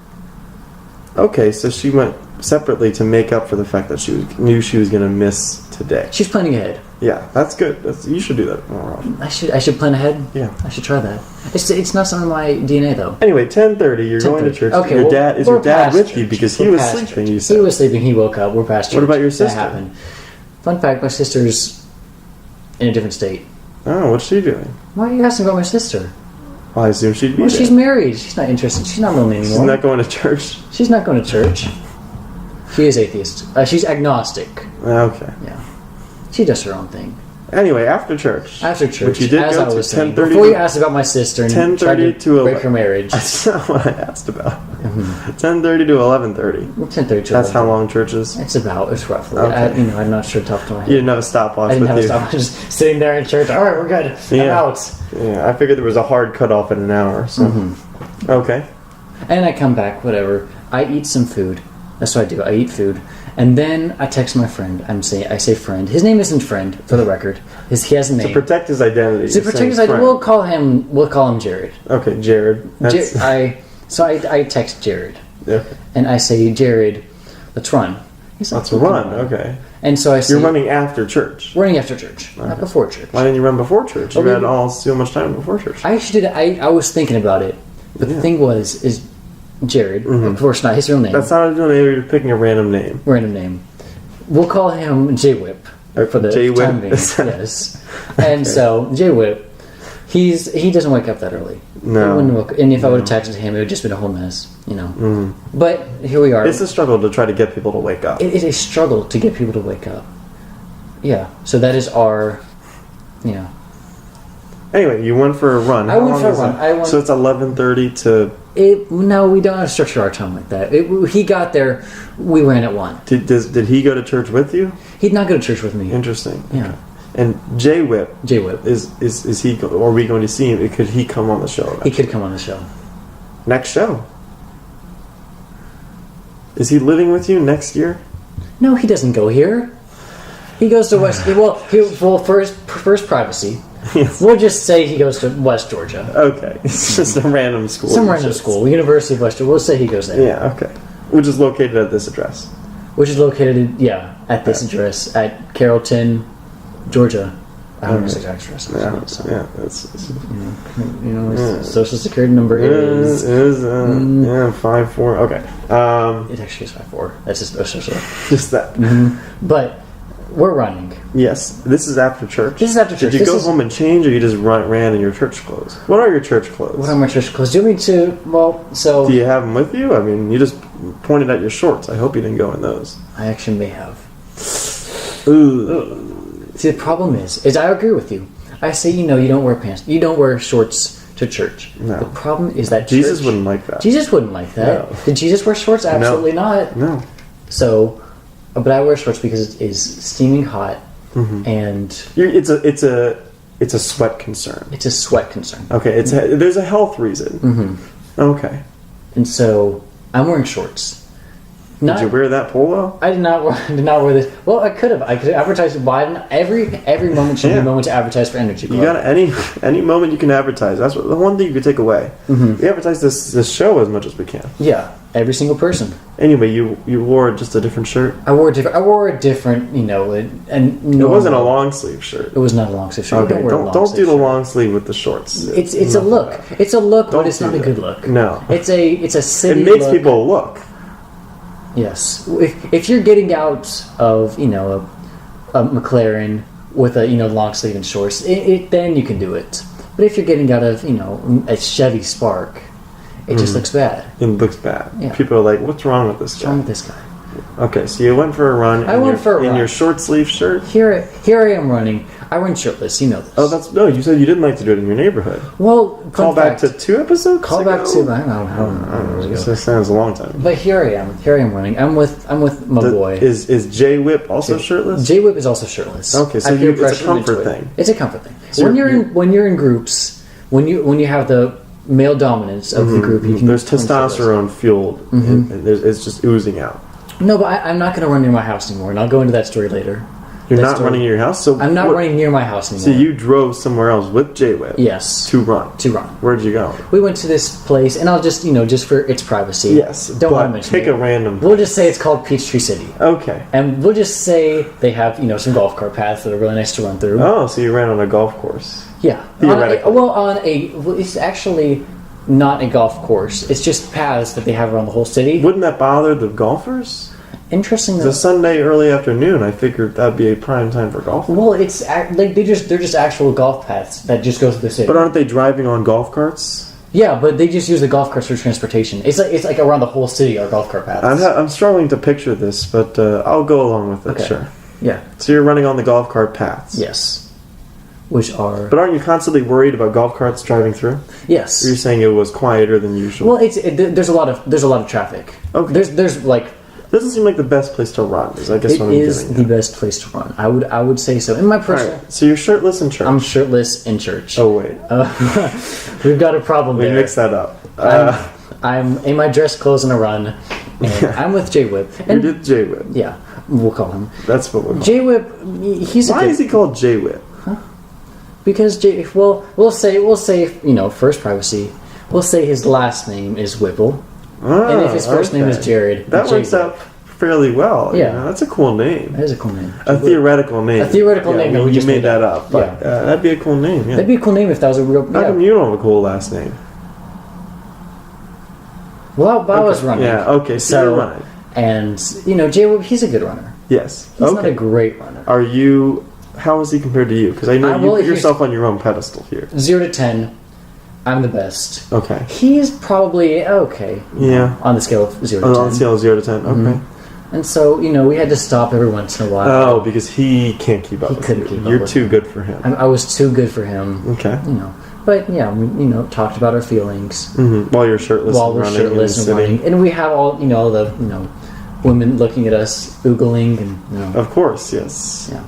Speaker 2: Okay, so she went separately to make up for the fact that knew she was going to miss today.
Speaker 1: She's planning ahead.
Speaker 2: Yeah, that's good. You should do that more often.
Speaker 1: I should plan ahead.
Speaker 2: Yeah.
Speaker 1: I should try that. It's not some of my DNA though.
Speaker 2: Anyway, 10:30. You're going to
Speaker 1: 10:30.
Speaker 2: church.
Speaker 1: Okay,
Speaker 2: your
Speaker 1: well,
Speaker 2: dad is
Speaker 1: we're
Speaker 2: your dad
Speaker 1: past
Speaker 2: with you
Speaker 1: church.
Speaker 2: because
Speaker 1: We're
Speaker 2: he was
Speaker 1: past
Speaker 2: sleeping.
Speaker 1: church.
Speaker 2: You said.
Speaker 1: He was sleeping. He woke up. We're past church.
Speaker 2: What about your sister?
Speaker 1: That happened. Fun fact: my sister's in a different state.
Speaker 2: Oh, what's she doing?
Speaker 1: Why are you asking about my sister?
Speaker 2: Well, I assume she'd be
Speaker 1: Well,
Speaker 2: there.
Speaker 1: she's married. She's not interested. She's not lonely anymore.
Speaker 2: She's not going to church.
Speaker 1: She's not going to church. She is atheist. She's agnostic.
Speaker 2: Okay.
Speaker 1: Yeah. She does her own thing.
Speaker 2: Anyway, after church.
Speaker 1: After church,
Speaker 2: Which you did
Speaker 1: as
Speaker 2: go
Speaker 1: I
Speaker 2: to,
Speaker 1: was saying,
Speaker 2: 10:30
Speaker 1: before you asked about my sister and
Speaker 2: 10:30
Speaker 1: tried to
Speaker 2: to
Speaker 1: break
Speaker 2: 11.
Speaker 1: her marriage,
Speaker 2: That's not what I asked about. 10:30 to 11:30.
Speaker 1: 10:30 to
Speaker 2: That's how
Speaker 1: 11.
Speaker 2: long church is.
Speaker 1: It's roughly.
Speaker 2: Okay.
Speaker 1: I'm not sure top of my
Speaker 2: You
Speaker 1: head.
Speaker 2: didn't have a stopwatch
Speaker 1: I didn't
Speaker 2: with
Speaker 1: have a
Speaker 2: you.
Speaker 1: stop. I was just sitting there in church. All right, we're good. I'm
Speaker 2: Yeah.
Speaker 1: out.
Speaker 2: Yeah, I figured there was a hard cutoff in an hour. So.
Speaker 1: Mm-hmm.
Speaker 2: Okay.
Speaker 1: And I come back, whatever. I eat some food. That's what I do. I eat food. And then I text my friend. I say friend. His name isn't friend, for the record. He has a name.
Speaker 2: To protect his identity.
Speaker 1: To
Speaker 2: you're
Speaker 1: protect
Speaker 2: saying
Speaker 1: his identity,
Speaker 2: friend.
Speaker 1: we'll call him Jared.
Speaker 2: Okay, Jared. That's,
Speaker 1: I text Jared.
Speaker 2: okay.
Speaker 1: And I say, Jared, let's run. He's like,
Speaker 2: Let's run. Okay.
Speaker 1: And so I say,
Speaker 2: You're running after church.
Speaker 1: running after church, not before church.
Speaker 2: Why didn't you run before church? You
Speaker 1: Okay.
Speaker 2: had all so much time before church.
Speaker 1: I actually did. I was thinking about it, but the thing is Jared. Of course, not his real name.
Speaker 2: That's not a name. You're picking a random name.
Speaker 1: Random name. We'll call him J Whip for the
Speaker 2: J-Whip?
Speaker 1: time being. Yes. And so J Whip, he doesn't wake up that early.
Speaker 2: No.
Speaker 1: He wouldn't wake- and if I would have texted him, it would just been a whole mess. But here we are.
Speaker 2: It's a struggle to try to get people to wake up.
Speaker 1: It is a struggle to get people to wake up. Yeah. So that is our. Yeah.
Speaker 2: Anyway, you went for a run.
Speaker 1: I
Speaker 2: How
Speaker 1: went
Speaker 2: long
Speaker 1: for a
Speaker 2: is
Speaker 1: run.
Speaker 2: it?
Speaker 1: I went-
Speaker 2: So it's 11:30 to.
Speaker 1: No, we don't have to structure our time like that. He got there. We ran at 1.
Speaker 2: Did he go to church with you?
Speaker 1: He'd not go to church with me.
Speaker 2: Interesting.
Speaker 1: Yeah.
Speaker 2: And J Whip
Speaker 1: J Whip.
Speaker 2: is he? Or are we going to see him? Could he come on the show?
Speaker 1: He
Speaker 2: eventually?
Speaker 1: could come on the show.
Speaker 2: Next show. Is he living with you next year?
Speaker 1: No, he doesn't go here. He goes to West. First privacy.
Speaker 2: Yes.
Speaker 1: We'll just say he goes to West Georgia,
Speaker 2: Okay, it's just a random school.
Speaker 1: some
Speaker 2: you
Speaker 1: random
Speaker 2: just-
Speaker 1: school, University of West Georgia. We'll say he goes there,
Speaker 2: Yeah. Okay. Which is located at this address.
Speaker 1: which is located at this address at Carrollton, Georgia. I don't know his exact address.
Speaker 2: Yeah.
Speaker 1: So,
Speaker 2: Yeah. It's
Speaker 1: his social security number is.
Speaker 2: is 5-4. Okay.
Speaker 1: It actually is 5'4". That's his social.
Speaker 2: Just that.
Speaker 1: But we're running.
Speaker 2: Yes. This is after church.
Speaker 1: This is after church.
Speaker 2: Did you
Speaker 1: This
Speaker 2: go
Speaker 1: is-
Speaker 2: home and change, or you just ran in your church clothes? What are your church clothes?
Speaker 1: What are my church clothes? Do you want me to? Well, so
Speaker 2: Do you have them with you? I mean, you just pointed at your shorts. I hope you didn't go in those.
Speaker 1: I actually may have.
Speaker 2: Ooh.
Speaker 1: See, the problem is I agree with you. I say, you don't wear pants, you don't wear shorts to church.
Speaker 2: No.
Speaker 1: The problem is that
Speaker 2: Jesus
Speaker 1: church-
Speaker 2: wouldn't like that.
Speaker 1: Jesus wouldn't like that.
Speaker 2: No.
Speaker 1: Did Jesus wear shorts? Absolutely not.
Speaker 2: No.
Speaker 1: So, but I wear shorts because it is steaming hot, and
Speaker 2: It's a sweat concern.
Speaker 1: it's a sweat concern.
Speaker 2: Okay. There's a health reason. Okay.
Speaker 1: And so I'm wearing shorts.
Speaker 2: Did you wear that polo?
Speaker 1: I did not. Did not wear this. Well, I could have. I could advertise why every moment should be a moment to advertise for Energy Club.
Speaker 2: You got any moment you can advertise. That's the one thing you could take away. We advertise this show as much as we can.
Speaker 1: Yeah, every single person.
Speaker 2: Anyway, you wore just a different shirt.
Speaker 1: I wore a different. You know, and
Speaker 2: it wasn't a long sleeve shirt.
Speaker 1: It was not a long sleeve shirt.
Speaker 2: Okay, don't do the long sleeve with the shorts.
Speaker 1: It's a look. It's a look, but it's not a good look.
Speaker 2: No,
Speaker 1: it's a city.
Speaker 2: It makes
Speaker 1: look.
Speaker 2: people look.
Speaker 1: Yes, if you're getting out of a McLaren with a long sleeve and shorts, then you can do it. But if you're getting out of a Chevy Spark, it just looks bad.
Speaker 2: It looks bad.
Speaker 1: Yeah.
Speaker 2: People are like, "What's wrong with this guy?"
Speaker 1: What's wrong with this guy?
Speaker 2: Okay, so you went for a run. In your short sleeve shirt.
Speaker 1: Here I am running. I run shirtless. You know this.
Speaker 2: Oh, you said you didn't like to do it in your neighborhood.
Speaker 1: Well,
Speaker 2: call back to 2 episodes.
Speaker 1: Call
Speaker 2: ago?
Speaker 1: back to I don't know.
Speaker 2: This sounds a long time.
Speaker 1: But here I am running. I'm with my boy.
Speaker 2: Is J Whip also shirtless?
Speaker 1: J Whip is also shirtless.
Speaker 2: Okay, so it's a comfort thing.
Speaker 1: It's a comfort thing.
Speaker 2: So
Speaker 1: when you're in groups, when you have the male dominance of the group, you can.
Speaker 2: There's testosterone fueled. And it's just oozing out.
Speaker 1: No, but I'm not going to run near my house anymore, and I'll go into that story later.
Speaker 2: You're not running near your house? So
Speaker 1: I'm not running near my house anymore.
Speaker 2: So you drove somewhere else with J-Whip?
Speaker 1: Yes.
Speaker 2: To run? Where'd you go?
Speaker 1: We went to this place, and I'll just, just for its privacy.
Speaker 2: Yes.
Speaker 1: Don't want to mention
Speaker 2: pick a random
Speaker 1: We'll just say it's called Peachtree City.
Speaker 2: Okay.
Speaker 1: And we'll just say they have, some golf cart paths that are really nice to run through.
Speaker 2: Oh, so you ran on a golf course?
Speaker 1: Yeah. Theoretically. It's actually not a golf course. It's just paths that they have around the whole city.
Speaker 2: Wouldn't that bother the golfers?
Speaker 1: Interesting.
Speaker 2: It's a Sunday early afternoon. I figured that'd be a prime time for golf.
Speaker 1: Well, they're just actual golf paths that just go through the city.
Speaker 2: But aren't they driving on golf carts?
Speaker 1: Yeah, but they just use the golf carts for transportation. It's like around the whole city are golf cart paths.
Speaker 2: I'm struggling to picture this, but I'll go along with it.
Speaker 1: Okay.
Speaker 2: Sure.
Speaker 1: Yeah.
Speaker 2: So you're running on the golf cart paths.
Speaker 1: Yes. Which are.
Speaker 2: But aren't you constantly worried about golf carts driving through?
Speaker 1: Yes.
Speaker 2: Or you're saying it was quieter than usual.
Speaker 1: Well, there's a lot of traffic.
Speaker 2: Okay.
Speaker 1: There's like.
Speaker 2: Doesn't seem like the best place to run. Is I guess what I'm getting at.
Speaker 1: It is the best place to run. I would say so. In my personal.
Speaker 2: Right. So you're shirtless in church.
Speaker 1: I'm shirtless in church.
Speaker 2: Oh wait.
Speaker 1: We've got a problem there.
Speaker 2: We mixed that up.
Speaker 1: I'm in my dress clothes on a run, and I'm with J Whip.
Speaker 2: You did J Whip.
Speaker 1: Yeah, we'll call him.
Speaker 2: That's what we'll call
Speaker 1: J Whip.
Speaker 2: Why is he called J Whip?
Speaker 1: Because we'll say first privacy. We'll say his last name is Whipple. And if his first name is Jared,
Speaker 2: that works out fairly well.
Speaker 1: Yeah,
Speaker 2: that's a cool name.
Speaker 1: That is a cool name.
Speaker 2: A theoretical name.
Speaker 1: A theoretical name.
Speaker 2: That you made that up. But, that'd be a cool name. Yeah.
Speaker 1: That'd be a cool name if that was a real.
Speaker 2: How come you don't have a cool last name?
Speaker 1: Well, I was running.
Speaker 2: Yeah. Okay. So you're running.
Speaker 1: And J-Whip, he's a good runner.
Speaker 2: Yes.
Speaker 1: He's not a great runner.
Speaker 2: Are you? How is he compared to you? Because I know you put yourself on your own pedestal here.
Speaker 1: 0 to 10. I'm the best.
Speaker 2: Okay.
Speaker 1: He's probably okay.
Speaker 2: Yeah.
Speaker 1: On the scale of 0 to 10.
Speaker 2: On the scale of 0 to 10. Okay.
Speaker 1: Mm-hmm. And so, we had to stop every once in a while.
Speaker 2: Oh, because he can't keep up.
Speaker 1: He couldn't keep up.
Speaker 2: You're too good for him.
Speaker 1: I was too good for him.
Speaker 2: Okay.
Speaker 1: But yeah, we talked about our feelings
Speaker 2: while you're shirtless.
Speaker 1: While we're shirtless and running, and we have all all the women looking at us, oogling, and
Speaker 2: Of course, yes.
Speaker 1: Yeah.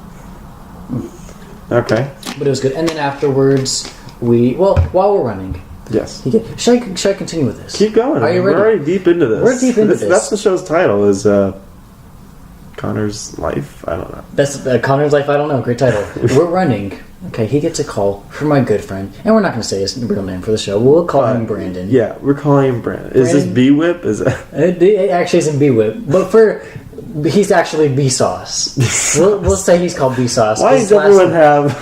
Speaker 2: Okay.
Speaker 1: But it was good, and then afterwards, while we're running.
Speaker 2: Yes.
Speaker 1: Should I continue with this?
Speaker 2: Keep going.
Speaker 1: Are you ready?
Speaker 2: We're already deep into this.
Speaker 1: We're deep into this.
Speaker 2: That's the show's title. Is Connor's Life? I don't know.
Speaker 1: That's Connor's Life. I don't know. Great title. We're running. Okay, he gets a call from my good friend, and we're not going to say his real name for the show. We'll call him Brandon.
Speaker 2: Yeah, we're calling him Brandon. Is this B Whip? Is that?
Speaker 1: It actually isn't B Whip, but he's actually B Sauce. We'll say he's called B Sauce.
Speaker 2: Why does everyone have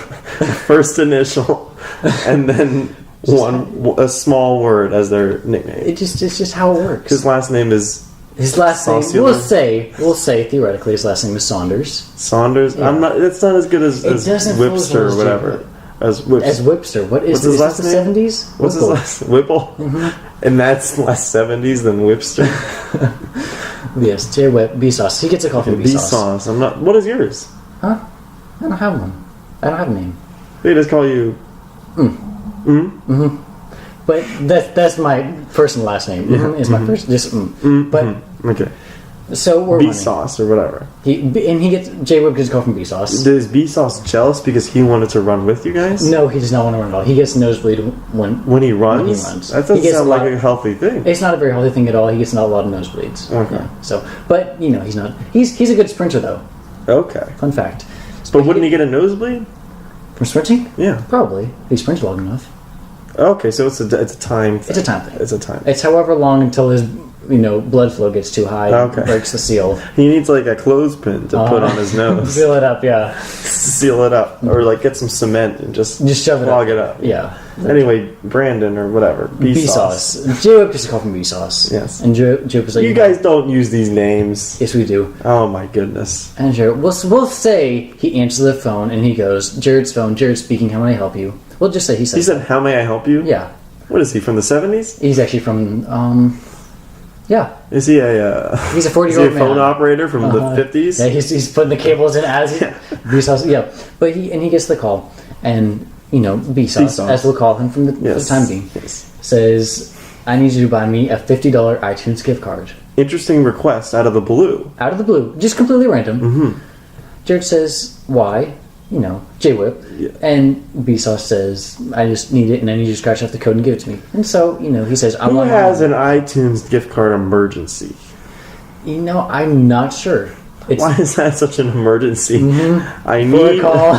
Speaker 2: first initial and then a small word as their nickname?
Speaker 1: It's just how it works.
Speaker 2: His last name is.
Speaker 1: His last name. We'll say theoretically his last name is Saunders.
Speaker 2: Saunders. Yeah. It's not as good as Whipster or whatever. As
Speaker 1: Whipster. What's his last name? 70s?
Speaker 2: What's his last? Whipple. Mm-hmm. And that's less 70s than Whipster.
Speaker 1: Yes, J Whip B Sauce. He gets a call from B Sauce.
Speaker 2: I'm not. What is yours?
Speaker 1: Huh? I don't have one. I don't have a name.
Speaker 2: They just call you.
Speaker 1: But that's my personal last name. Is my first just. But
Speaker 2: okay.
Speaker 1: So we're
Speaker 2: B
Speaker 1: running.
Speaker 2: sauce or whatever.
Speaker 1: He gets J-Whip gets a call from B sauce.
Speaker 2: Is B sauce jealous because he wanted to run with you guys?
Speaker 1: No, he does not want to run at all. He gets nosebleed
Speaker 2: When he runs?
Speaker 1: When he runs.
Speaker 2: That
Speaker 1: He
Speaker 2: doesn't
Speaker 1: gets
Speaker 2: sound
Speaker 1: a
Speaker 2: like
Speaker 1: lot-
Speaker 2: a healthy thing.
Speaker 1: It's not a very healthy thing at all. He gets a lot of nosebleeds.
Speaker 2: Okay.
Speaker 1: Yeah. So, but he's not. He's a good sprinter though.
Speaker 2: Okay.
Speaker 1: Fun fact.
Speaker 2: But wouldn't he get a nosebleed?
Speaker 1: From sprinting?
Speaker 2: Yeah.
Speaker 1: Probably. He sprints long enough.
Speaker 2: Okay, so it's a time thing.
Speaker 1: It's a time thing.
Speaker 2: It's a time.
Speaker 1: It's however long until his blood flow gets too high and
Speaker 2: Okay.
Speaker 1: breaks the seal.
Speaker 2: He needs like a clothespin to put on his nose.
Speaker 1: Fill it up, yeah.
Speaker 2: Seal it up. Or like get some cement and just
Speaker 1: Just
Speaker 2: clog it up.
Speaker 1: Yeah.
Speaker 2: Anyway, Brandon or whatever. B sauce.
Speaker 1: J-Whip gets a call from B sauce.
Speaker 2: Yes.
Speaker 1: And J-Whip is like,
Speaker 2: You guys don't use these names.
Speaker 1: Yes, we do.
Speaker 2: Oh my goodness.
Speaker 1: And Jared, we'll say he answers the phone and he goes, Jared's phone, Jared speaking, how may I help you? We'll just say he said.
Speaker 2: He said, "How may I help you?"
Speaker 1: Yeah.
Speaker 2: What is he from the 70s?
Speaker 1: He's actually from, yeah.
Speaker 2: Is he a?
Speaker 1: He's a
Speaker 2: Is he
Speaker 1: 40-year-old
Speaker 2: a phone
Speaker 1: man.
Speaker 2: operator from the 50s?
Speaker 1: Yeah, he's putting the cables in as B sauce. Yeah, but he gets the call, and B sauce, as we'll call him for the time being,
Speaker 2: Yes.
Speaker 1: says, "I need you to buy me a $50 iTunes gift card."
Speaker 2: Interesting request out of the blue.
Speaker 1: Out of the blue, just completely random.
Speaker 2: Mm-hmm.
Speaker 1: Jared says, "Why?" J-Whip,
Speaker 2: Yeah.
Speaker 1: and B sauce says, "I just need it, and I need you to scratch off the code and give it to me." And so he says, "I
Speaker 2: Who
Speaker 1: want."
Speaker 2: has an iTunes gift card emergency?
Speaker 1: I'm not sure. It's
Speaker 2: Why is that such an emergency? I
Speaker 1: for a
Speaker 2: need
Speaker 1: call.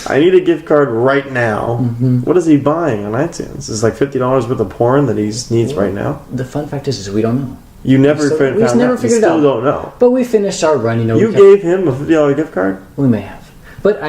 Speaker 2: I need a gift card right now.
Speaker 1: Mm-hmm.
Speaker 2: What is he buying on iTunes? It's like $50 worth of porn that he needs right now.
Speaker 1: The fun fact is we don't know.
Speaker 2: You never
Speaker 1: So
Speaker 2: found
Speaker 1: we just never
Speaker 2: out. You
Speaker 1: figured it
Speaker 2: still
Speaker 1: out.
Speaker 2: don't know.
Speaker 1: But we finished our run.
Speaker 2: You gave him a $50 gift card?
Speaker 1: We may have. But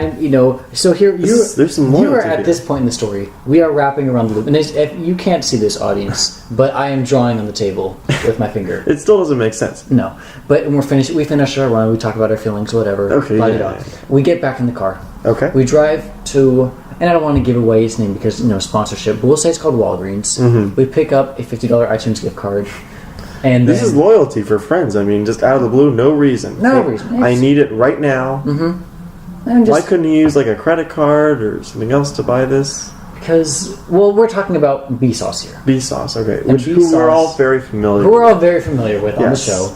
Speaker 1: so here
Speaker 2: There's some
Speaker 1: you are
Speaker 2: loyalty
Speaker 1: at
Speaker 2: here.
Speaker 1: this point in the story. We are wrapping around the loop, and if you can't see this, audience, but I am drawing on the table with my finger.
Speaker 2: It still doesn't make sense.
Speaker 1: No, but when we're finished. We finished our run. We talk about our feelings, whatever.
Speaker 2: Okay,
Speaker 1: blah,
Speaker 2: yeah,
Speaker 1: blah, blah.
Speaker 2: yeah.
Speaker 1: We get back in the car.
Speaker 2: Okay.
Speaker 1: We drive to, and I don't want to give away its name because sponsorship. But we'll say it's called Walgreens.
Speaker 2: Mm-hmm.
Speaker 1: We pick up a $50 iTunes gift card, and
Speaker 2: This
Speaker 1: then,
Speaker 2: is loyalty for friends. I mean, just out of the blue, no reason.
Speaker 1: No
Speaker 2: Hey,
Speaker 1: reason.
Speaker 2: I need it right now.
Speaker 1: and
Speaker 2: Why
Speaker 1: just
Speaker 2: couldn't you use like a credit card or something else to buy this?
Speaker 1: because we're talking about B sauce here.
Speaker 2: B sauce, okay.
Speaker 1: And
Speaker 2: Who we're
Speaker 1: B-sauce-
Speaker 2: all very familiar
Speaker 1: Who we're
Speaker 2: with.
Speaker 1: all very familiar with on the
Speaker 2: Yes.
Speaker 1: show.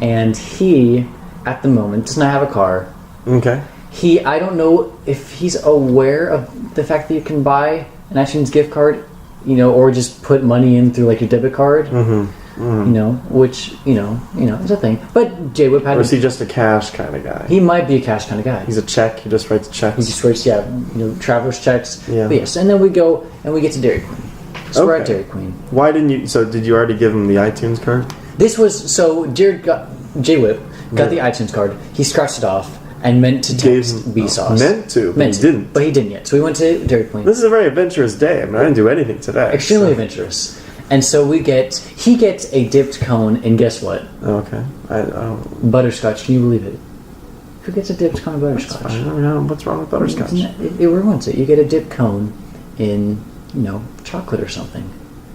Speaker 1: And he, at the moment, does not have a car.
Speaker 2: Okay.
Speaker 1: I don't know if he's aware of the fact that you can buy an iTunes gift card, or just put money in through like your debit card. Which is a thing. But J-Whip
Speaker 2: Or is
Speaker 1: had.
Speaker 2: he just a cash kind of guy?
Speaker 1: He might be a cash kind of guy.
Speaker 2: He's a check. He just writes checks.
Speaker 1: He just writes, traveler's checks.
Speaker 2: Yeah.
Speaker 1: But yes, and then we go and we get to Dairy Queen. So we're at
Speaker 2: Okay.
Speaker 1: Dairy Queen.
Speaker 2: Why didn't you? So did you already give him the iTunes card?
Speaker 1: This was so Jared got J-Whip got the iTunes card. He scratched it off and meant to
Speaker 2: Gave
Speaker 1: text
Speaker 2: him-
Speaker 1: B sauce.
Speaker 2: meant to, but he didn't.
Speaker 1: But he didn't yet. So we went to Dairy Queen.
Speaker 2: This is a very adventurous day. I mean, I didn't do anything today.
Speaker 1: Extremely
Speaker 2: so-
Speaker 1: adventurous. And so he gets a dipped cone, and guess what?
Speaker 2: Okay. I don't.
Speaker 1: Butterscotch. Can you believe it? Who gets a dipped cone of
Speaker 2: I
Speaker 1: butterscotch?
Speaker 2: don't know what's wrong with butterscotch.
Speaker 1: It ruins it. You get a dipped cone in, chocolate or something.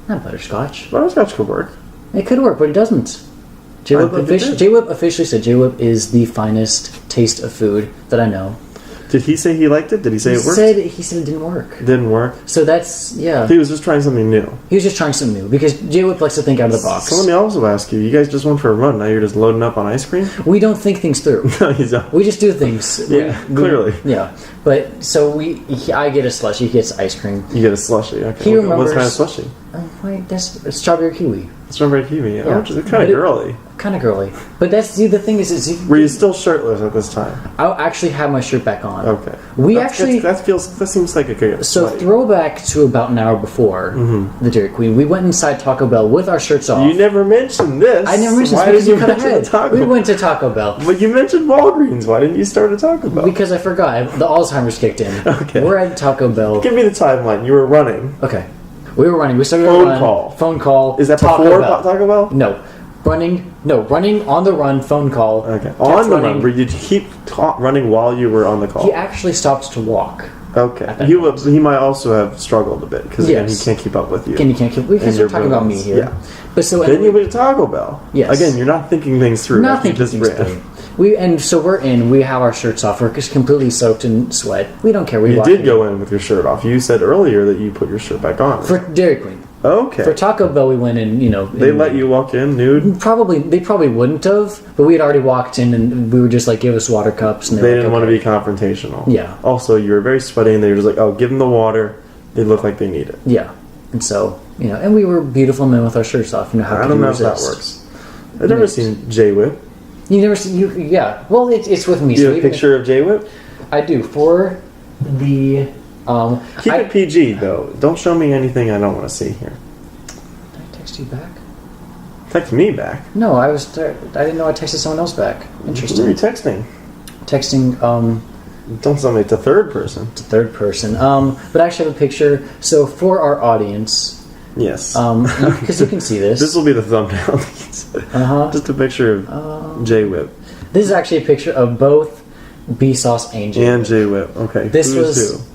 Speaker 1: Not butterscotch.
Speaker 2: Butterscotch could work.
Speaker 1: It could work, but it doesn't.
Speaker 2: I think it did.
Speaker 1: J-Whip officially said J-Whip is the finest taste of food that I know.
Speaker 2: Did he say he liked it? Did he say
Speaker 1: He
Speaker 2: it worked?
Speaker 1: said it didn't work.
Speaker 2: It didn't work.
Speaker 1: So that's, yeah.
Speaker 2: He was just trying something new.
Speaker 1: He was just trying something new because J-Whip likes to think out of the box.
Speaker 2: So let me also ask you: you guys just went for a run. Now you're just loading up on ice cream?
Speaker 1: We don't think things through.
Speaker 2: No, you don't.
Speaker 1: We just do things.
Speaker 2: Yeah, clearly.
Speaker 1: Yeah. But so I get a slushie, he gets ice cream.
Speaker 2: You get a slushie. Okay.
Speaker 1: He
Speaker 2: What
Speaker 1: remembers-
Speaker 2: kind of slushie?
Speaker 1: Oh, wait, that's strawberry kiwi.
Speaker 2: Strawberry kiwi.
Speaker 1: Yeah.
Speaker 2: Oh, which is kind
Speaker 1: But
Speaker 2: of
Speaker 1: it-
Speaker 2: girly.
Speaker 1: Kind of girly. But the thing is
Speaker 2: Were you still shirtless at this time?
Speaker 1: I'll actually have my shirt back on.
Speaker 2: Okay. That seems like a good.
Speaker 1: So
Speaker 2: sweaty.
Speaker 1: throwback to about an hour before the Dairy Queen, we went inside Taco Bell with our shirts off.
Speaker 2: You never mentioned this.
Speaker 1: I never mentioned
Speaker 2: Why
Speaker 1: this because
Speaker 2: did you
Speaker 1: you cut
Speaker 2: mention
Speaker 1: ahead.
Speaker 2: the Taco?
Speaker 1: We went to Taco Bell
Speaker 2: But you mentioned Walgreens. Why didn't you start a Taco Bell?
Speaker 1: because I forgot. The Alzheimer's kicked in.
Speaker 2: Okay.
Speaker 1: We're at Taco Bell.
Speaker 2: Give me the timeline. You were running.
Speaker 1: Okay. We were running. We started
Speaker 2: Phone
Speaker 1: a run.
Speaker 2: call.
Speaker 1: Phone call.
Speaker 2: Is that
Speaker 1: Taco
Speaker 2: before
Speaker 1: Bell.
Speaker 2: Taco Bell?
Speaker 1: No. Running on the run, phone call.
Speaker 2: Okay.
Speaker 1: Kept
Speaker 2: On the
Speaker 1: running.
Speaker 2: run. Did you keep running while you were on the call?
Speaker 1: He actually stopped to walk.
Speaker 2: Okay.
Speaker 1: that
Speaker 2: He might also have struggled a bit because again, he
Speaker 1: Yes.
Speaker 2: can't keep up with you.
Speaker 1: And you can't keep. Because
Speaker 2: And
Speaker 1: we're
Speaker 2: your
Speaker 1: talking about me
Speaker 2: movements.
Speaker 1: here.
Speaker 2: Yeah.
Speaker 1: But so
Speaker 2: Then you went to Taco Bell.
Speaker 1: Yes.
Speaker 2: Again, you're not thinking things through.
Speaker 1: not
Speaker 2: like you
Speaker 1: thinking
Speaker 2: just
Speaker 1: things
Speaker 2: ran.
Speaker 1: through. So we're in. We have our shirts off. We're just completely soaked in sweat. We don't care. We
Speaker 2: You
Speaker 1: walk
Speaker 2: did
Speaker 1: in.
Speaker 2: go in with your shirt off. You said earlier that you put your shirt back on.
Speaker 1: For Dairy Queen.
Speaker 2: Okay.
Speaker 1: For Taco Bell, we went in,
Speaker 2: They let you walk in nude?
Speaker 1: They probably wouldn't have, but we had already walked in and we were just like, give us water cups. And
Speaker 2: They didn't want to be confrontational.
Speaker 1: Yeah.
Speaker 2: Also, you were very sweaty and they were just like, oh, give them the water. They look like they need it.
Speaker 1: Yeah. And so, and we were beautiful men with our shirts off. How
Speaker 2: I don't know if that works. I've never seen J-Whip.
Speaker 1: You never seen, yeah. Well, it's with me.
Speaker 2: Do you have a picture of J-Whip?
Speaker 1: I do. For the...
Speaker 2: Keep it PG, though. Don't show me anything I don't want to see here.
Speaker 1: Did I text you back?
Speaker 2: Text me back?
Speaker 1: No, I didn't know I texted someone else back. Interesting.
Speaker 2: Who are you texting?
Speaker 1: Texting,
Speaker 2: Don't tell me it's a third person.
Speaker 1: It's a third person. But I actually have a picture. So for our audience,
Speaker 2: yes,
Speaker 1: because you can see this.
Speaker 2: This will be the thumbnail. Just a picture of J-Whip.
Speaker 1: This is actually a picture of both B-Sauce and J-Whip.
Speaker 2: And J-Whip. Okay.
Speaker 1: This
Speaker 2: Who's who?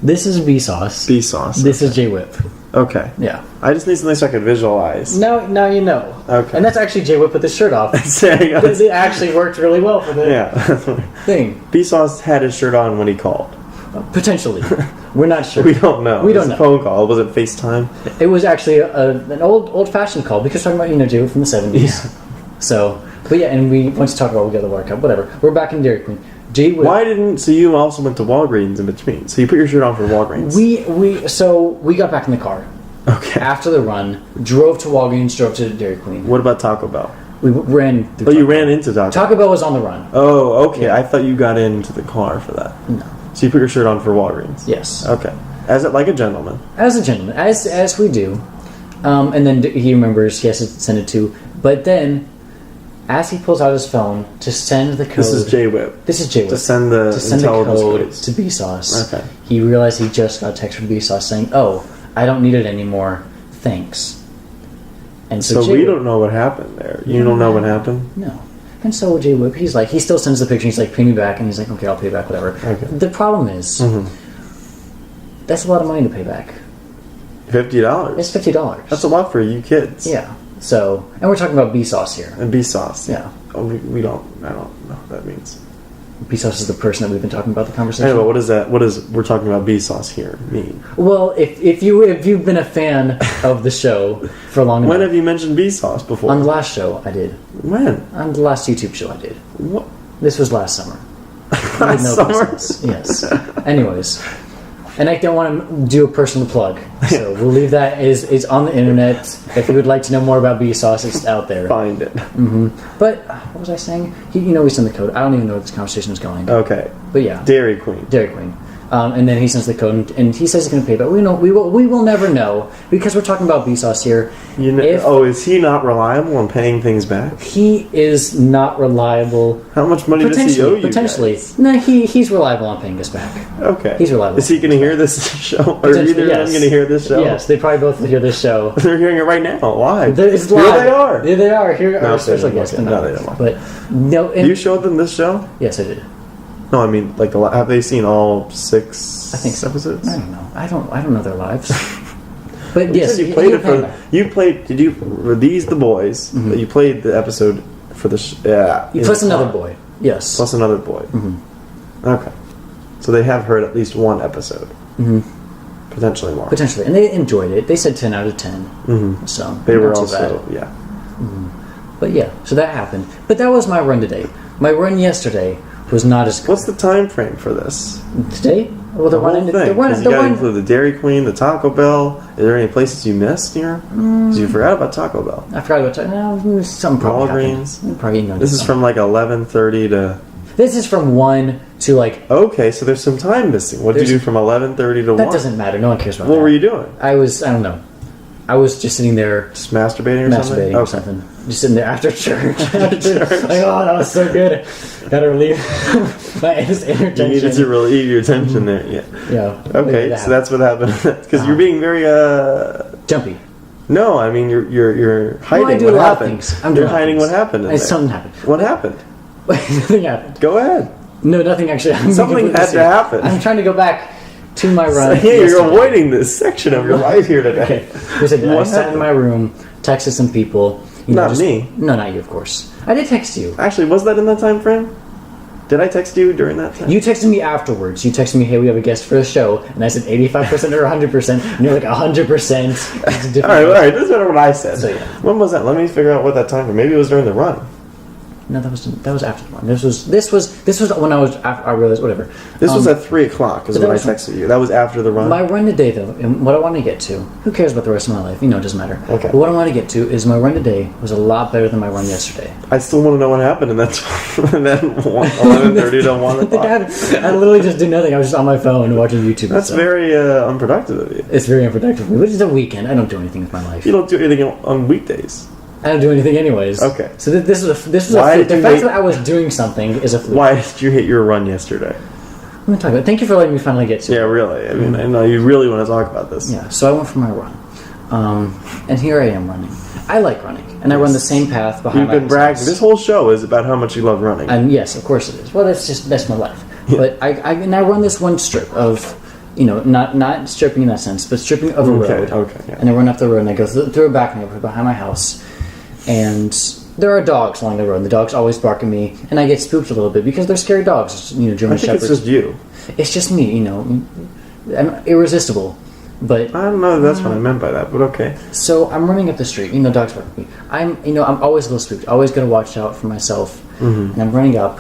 Speaker 1: This is B-Sauce.
Speaker 2: B-Sauce.
Speaker 1: This is J-Whip.
Speaker 2: Okay.
Speaker 1: Yeah.
Speaker 2: I just need something so I can visualize.
Speaker 1: Now you know.
Speaker 2: Okay.
Speaker 1: And that's actually J-Whip with his shirt off. It actually worked really well for the thing.
Speaker 2: B-Sauce had his shirt on when he called.
Speaker 1: Potentially. We're not sure.
Speaker 2: We don't know.
Speaker 1: We
Speaker 2: it was
Speaker 1: don't know.
Speaker 2: a phone call. Was it FaceTime?
Speaker 1: It was actually an old-fashioned call because we're talking about J-Whip from the 70s.
Speaker 2: Yeah.
Speaker 1: So, but yeah, and we went to talk about the Water Cup, whatever. We're back in Dairy Queen. J-Whip.
Speaker 2: So you also went to Walgreens in between. So you put your shirt on for Walgreens.
Speaker 1: We got back in the car.
Speaker 2: Okay.
Speaker 1: After the run, drove to Walgreens, drove to Dairy Queen.
Speaker 2: What about Taco Bell?
Speaker 1: We ran through
Speaker 2: Oh, you ran into Taco Bell.
Speaker 1: Taco Bell was on the run.
Speaker 2: Oh, okay.
Speaker 1: Yeah.
Speaker 2: I thought you got into the car for that.
Speaker 1: No.
Speaker 2: So you put your shirt on for Walgreens?
Speaker 1: Yes.
Speaker 2: Okay. As it like a gentleman.
Speaker 1: As a gentleman, as we do. And then he remembers he has to send it to. But then, as he pulls out his phone to send the code...
Speaker 2: This is J-Whip.
Speaker 1: This is J-Whip.
Speaker 2: To send the
Speaker 1: code
Speaker 2: codes.
Speaker 1: to B-Sauce.
Speaker 2: Okay.
Speaker 1: He realized he just got a text from B-Sauce saying, "Oh, I don't need it anymore. Thanks." And so
Speaker 2: we don't know what happened there. You don't know what happened?
Speaker 1: No. And so J-Whip, he's like, he still sends the picture. He's like, "Pay me back," and he's like, "Okay, I'll pay back, whatever."
Speaker 2: Okay.
Speaker 1: The problem is, that's a lot of money to pay back.
Speaker 2: $50.
Speaker 1: It's $50.
Speaker 2: That's a lot for you kids.
Speaker 1: Yeah. So, and we're talking about B-Sauce here.
Speaker 2: And B-Sauce.
Speaker 1: Yeah.
Speaker 2: Oh, we don't. I don't know what that means.
Speaker 1: B-Sauce is the person that we've been talking about the conversation.
Speaker 2: Anyway, what is that? What does we're talking about B-Sauce here mean?
Speaker 1: Well, if you've been a fan of the show for long enough,
Speaker 2: When have you mentioned B-Sauce before?
Speaker 1: on the last show I did.
Speaker 2: When?
Speaker 1: On the last YouTube show I did.
Speaker 2: What?
Speaker 1: This was last summer.
Speaker 2: Last
Speaker 1: No
Speaker 2: summer?
Speaker 1: business. Yes. Anyways, and I don't want to do a personal plug, so we'll leave that. Is on the internet. If you would like to know more about B-Sauce, it's out there.
Speaker 2: Find it.
Speaker 1: But what was I saying? We send the code. I don't even know where this conversation is going.
Speaker 2: Okay.
Speaker 1: But yeah,
Speaker 2: Dairy Queen.
Speaker 1: Dairy Queen. And then he sends the code, and he says he's going to pay, but we will never know because we're talking about B-Sauce here.
Speaker 2: Is he not reliable on paying things back?
Speaker 1: He is not reliable.
Speaker 2: How much money does he owe you?
Speaker 1: Potentially,
Speaker 2: guys?
Speaker 1: no. He's reliable on paying us back.
Speaker 2: Okay.
Speaker 1: He's reliable.
Speaker 2: Is he going to hear this show? Or either of them going to hear this show?
Speaker 1: Yes, they probably both will hear this show.
Speaker 2: They're hearing it right now. Live.
Speaker 1: It's live.
Speaker 2: Here they are.
Speaker 1: Here they are. Here are
Speaker 2: No,
Speaker 1: our
Speaker 2: they
Speaker 1: special
Speaker 2: don't
Speaker 1: guests.
Speaker 2: watch it. No, they don't watch it.
Speaker 1: But no. And
Speaker 2: You showed them this show?
Speaker 1: yes, I did.
Speaker 2: No, I mean, like, have they seen all 6
Speaker 1: I think so.
Speaker 2: episodes?
Speaker 1: I don't know. I don't know their lives. But
Speaker 2: You
Speaker 1: yes,
Speaker 2: said you played it for. Were these the boys? That you played the episode for the.
Speaker 1: Plus another boy. Yes.
Speaker 2: Plus another boy. Mm-hmm. Okay. So they have heard at least one episode. Mm-hmm. Potentially more.
Speaker 1: Potentially, and they enjoyed it. They said 10 out of 10. Mm-hmm. So
Speaker 2: they were
Speaker 1: not too
Speaker 2: also
Speaker 1: bad.
Speaker 2: yeah.
Speaker 1: Mm-hmm. But yeah, so that happened. But that was my run today. My run yesterday was not as good.
Speaker 2: What's the time frame for this?
Speaker 1: Today? Well,
Speaker 2: The whole thing.
Speaker 1: the
Speaker 2: Because you got to
Speaker 1: one.
Speaker 2: include the Dairy Queen, the Taco Bell. Is there any places you missed here? Because you forgot about Taco Bell.
Speaker 1: I forgot about no, something probably
Speaker 2: Walgreens.
Speaker 1: happened. Probably
Speaker 2: This is from like 11:30 to.
Speaker 1: This is from 1 to like.
Speaker 2: Okay, so there's some time missing. What did you do from 11:30 to 1?
Speaker 1: That doesn't matter. No one cares about that.
Speaker 2: What were you doing?
Speaker 1: I don't know. I was just sitting there
Speaker 2: Just masturbating or something?
Speaker 1: or something. Just sitting there after church. Like, oh, that was so good. Gotta relieve my inner tension.
Speaker 2: You needed to relieve your tension there. Yeah.
Speaker 1: Yeah.
Speaker 2: Okay, so that's what happened. Because you're being very
Speaker 1: jumpy.
Speaker 2: No, I mean you're hiding
Speaker 1: I do
Speaker 2: what
Speaker 1: a lot of
Speaker 2: happened.
Speaker 1: things. I'm
Speaker 2: You're
Speaker 1: doing
Speaker 2: hiding
Speaker 1: things.
Speaker 2: what happened. In there.
Speaker 1: Something happened.
Speaker 2: What happened?
Speaker 1: Nothing happened.
Speaker 2: Go ahead.
Speaker 1: No, nothing actually.
Speaker 2: Something had to happen.
Speaker 1: I'm trying to go back to my run.
Speaker 2: So, you're
Speaker 1: yesterday.
Speaker 2: avoiding this section of your life here today.
Speaker 1: Okay. Listen, I
Speaker 2: What
Speaker 1: sat in
Speaker 2: happened?
Speaker 1: my room, texted some people.
Speaker 2: Not me.
Speaker 1: No, not you, of course. I did text you.
Speaker 2: Actually, was that in that time frame? Did I text you during that time?
Speaker 1: You texted me afterwards. You texted me, "Hey, we have a guest for the show," and I said 85% or 100%. And you're like 100%. It's a different.
Speaker 2: All right. Doesn't matter what I said.
Speaker 1: So, yeah.
Speaker 2: When was that? Let me figure out what that time was. Maybe it was during the run.
Speaker 1: No, that was after the one. This was when I realized whatever.
Speaker 2: This was at 3 o'clock. Is
Speaker 1: but
Speaker 2: when I
Speaker 1: that was-
Speaker 2: texted you. That was after the run.
Speaker 1: My run today, though, and what I want to get to, who cares about the rest of my life? It doesn't matter.
Speaker 2: Okay.
Speaker 1: But what I want to get to is my run today was a lot better than my run yesterday.
Speaker 2: I still want to know what happened, and that's and then 11:30 to 1 o'clock.
Speaker 1: I literally just did nothing. I was just on my phone watching YouTube.
Speaker 2: That's
Speaker 1: and stuff.
Speaker 2: very unproductive of you.
Speaker 1: It's very unproductive for me. But it's a weekend. I don't do anything with my life.
Speaker 2: You don't do anything on weekdays.
Speaker 1: I don't do anything anyways.
Speaker 2: Okay.
Speaker 1: So this was
Speaker 2: Why
Speaker 1: a
Speaker 2: did
Speaker 1: fluke. The
Speaker 2: you
Speaker 1: fact
Speaker 2: hate-
Speaker 1: that I was doing something is a fluke.
Speaker 2: Why did you hit your run yesterday?
Speaker 1: Let me talk about it. Thank you for letting me finally get to
Speaker 2: Yeah,
Speaker 1: it.
Speaker 2: really. I mean, I know you really want to talk about this.
Speaker 1: Yeah, so I went for my run. And here I am running. I like running. And I run the same path behind
Speaker 2: You've
Speaker 1: my
Speaker 2: been bragging.
Speaker 1: house.
Speaker 2: This whole show is about how much you love running.
Speaker 1: And yes, of course it is. Well, that's my life. But I run this one strip of, not stripping in that sense, but stripping of a road.
Speaker 2: Okay, yeah.
Speaker 1: And I run up the road and I go through a back neighborhood behind my house. And there are dogs along the road. And the dogs always bark at me, and I get spooked a little bit because they're scary dogs. German
Speaker 2: I think
Speaker 1: shepherds.
Speaker 2: it's just you.
Speaker 1: It's just me. I'm irresistible. But
Speaker 2: I don't know if that's what I meant by that, but okay.
Speaker 1: so I'm running up the street. Dogs bark at me. I'm always a little spooked. Always got to watch out for myself.
Speaker 2: Mm-hmm.
Speaker 1: And I'm running up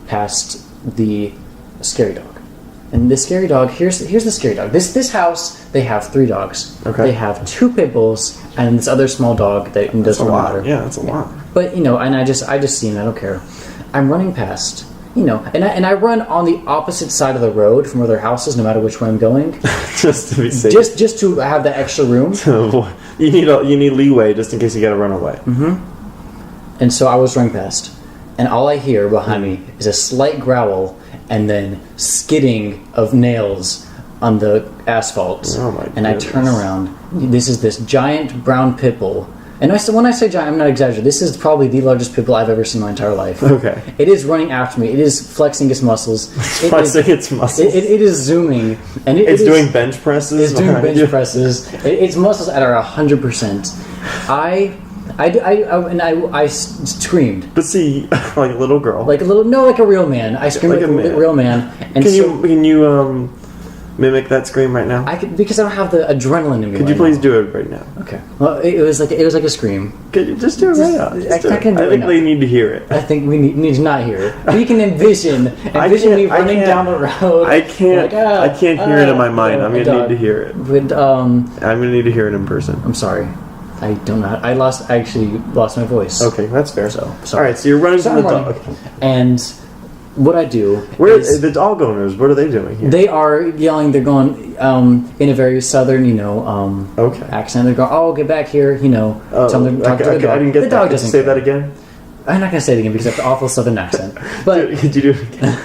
Speaker 1: past the scary dog. And the scary dog, here's the scary dog. This house, they have 3 dogs.
Speaker 2: Okay.
Speaker 1: They have 2 pit bulls and this other small dog that
Speaker 2: That's a
Speaker 1: doesn't
Speaker 2: lot.
Speaker 1: matter.
Speaker 2: Yeah, that's a lot.
Speaker 1: But and I just see him. I don't care. I'm running past. And I run on the opposite side of the road from where their house is, no matter which way I'm going,
Speaker 2: Just to be safe.
Speaker 1: just to have that extra room.
Speaker 2: you need leeway just in case you got to run away.
Speaker 1: Mm-hmm. And so I was running past, and all I hear behind me is a slight growl and then skidding of nails on the asphalt.
Speaker 2: Oh my
Speaker 1: And I
Speaker 2: goodness.
Speaker 1: turn around. This giant brown pit bull. And when I say giant, I'm not exaggerating. This is probably the largest pit bull I've ever seen in my entire life.
Speaker 2: Okay.
Speaker 1: It is running after me. It is flexing its muscles.
Speaker 2: Flexing its muscles.
Speaker 1: It is zooming. And
Speaker 2: It's doing bench presses.
Speaker 1: It's doing
Speaker 2: behind you.
Speaker 1: bench presses. Its muscles are 100%. I screamed
Speaker 2: But see, like a little girl.
Speaker 1: like a real man. I screamed
Speaker 2: Like
Speaker 1: like,
Speaker 2: a
Speaker 1: a
Speaker 2: man.
Speaker 1: real man. And
Speaker 2: Can you mimic that scream right now?
Speaker 1: I could, because I don't have the adrenaline in me.
Speaker 2: Could you
Speaker 1: right
Speaker 2: please
Speaker 1: now.
Speaker 2: do it right now?
Speaker 1: Okay. Well, it was like a scream.
Speaker 2: Could you just do it right now? Just do
Speaker 1: I
Speaker 2: it.
Speaker 1: can do
Speaker 2: I
Speaker 1: it
Speaker 2: think
Speaker 1: now.
Speaker 2: they need to hear it.
Speaker 1: I think we need to not hear it. We can envision me running down the road.
Speaker 2: I can't.
Speaker 1: like,
Speaker 2: I can't hear it in my mind. I'm
Speaker 1: a
Speaker 2: gonna
Speaker 1: dog.
Speaker 2: need to hear it.
Speaker 1: But
Speaker 2: I'm gonna need to hear it in person.
Speaker 1: I'm sorry. I don't know. I actually lost my voice.
Speaker 2: Okay, that's fair.
Speaker 1: So,
Speaker 2: All
Speaker 1: sorry.
Speaker 2: right, so you're running
Speaker 1: So
Speaker 2: from the
Speaker 1: I'm
Speaker 2: dog.
Speaker 1: running. And what I do
Speaker 2: Where
Speaker 1: is
Speaker 2: the dog owners? What are they doing here?
Speaker 1: they are yelling. They're going in a very southern,
Speaker 2: Okay.
Speaker 1: accent. They're going, "Oh, get back here!" Tell them to talk to the dog.
Speaker 2: I didn't get
Speaker 1: the
Speaker 2: that.
Speaker 1: dog
Speaker 2: Could you
Speaker 1: doesn't
Speaker 2: say
Speaker 1: care.
Speaker 2: that again?
Speaker 1: I'm not gonna say it again because I have the awful southern accent. But
Speaker 2: Could you do it again?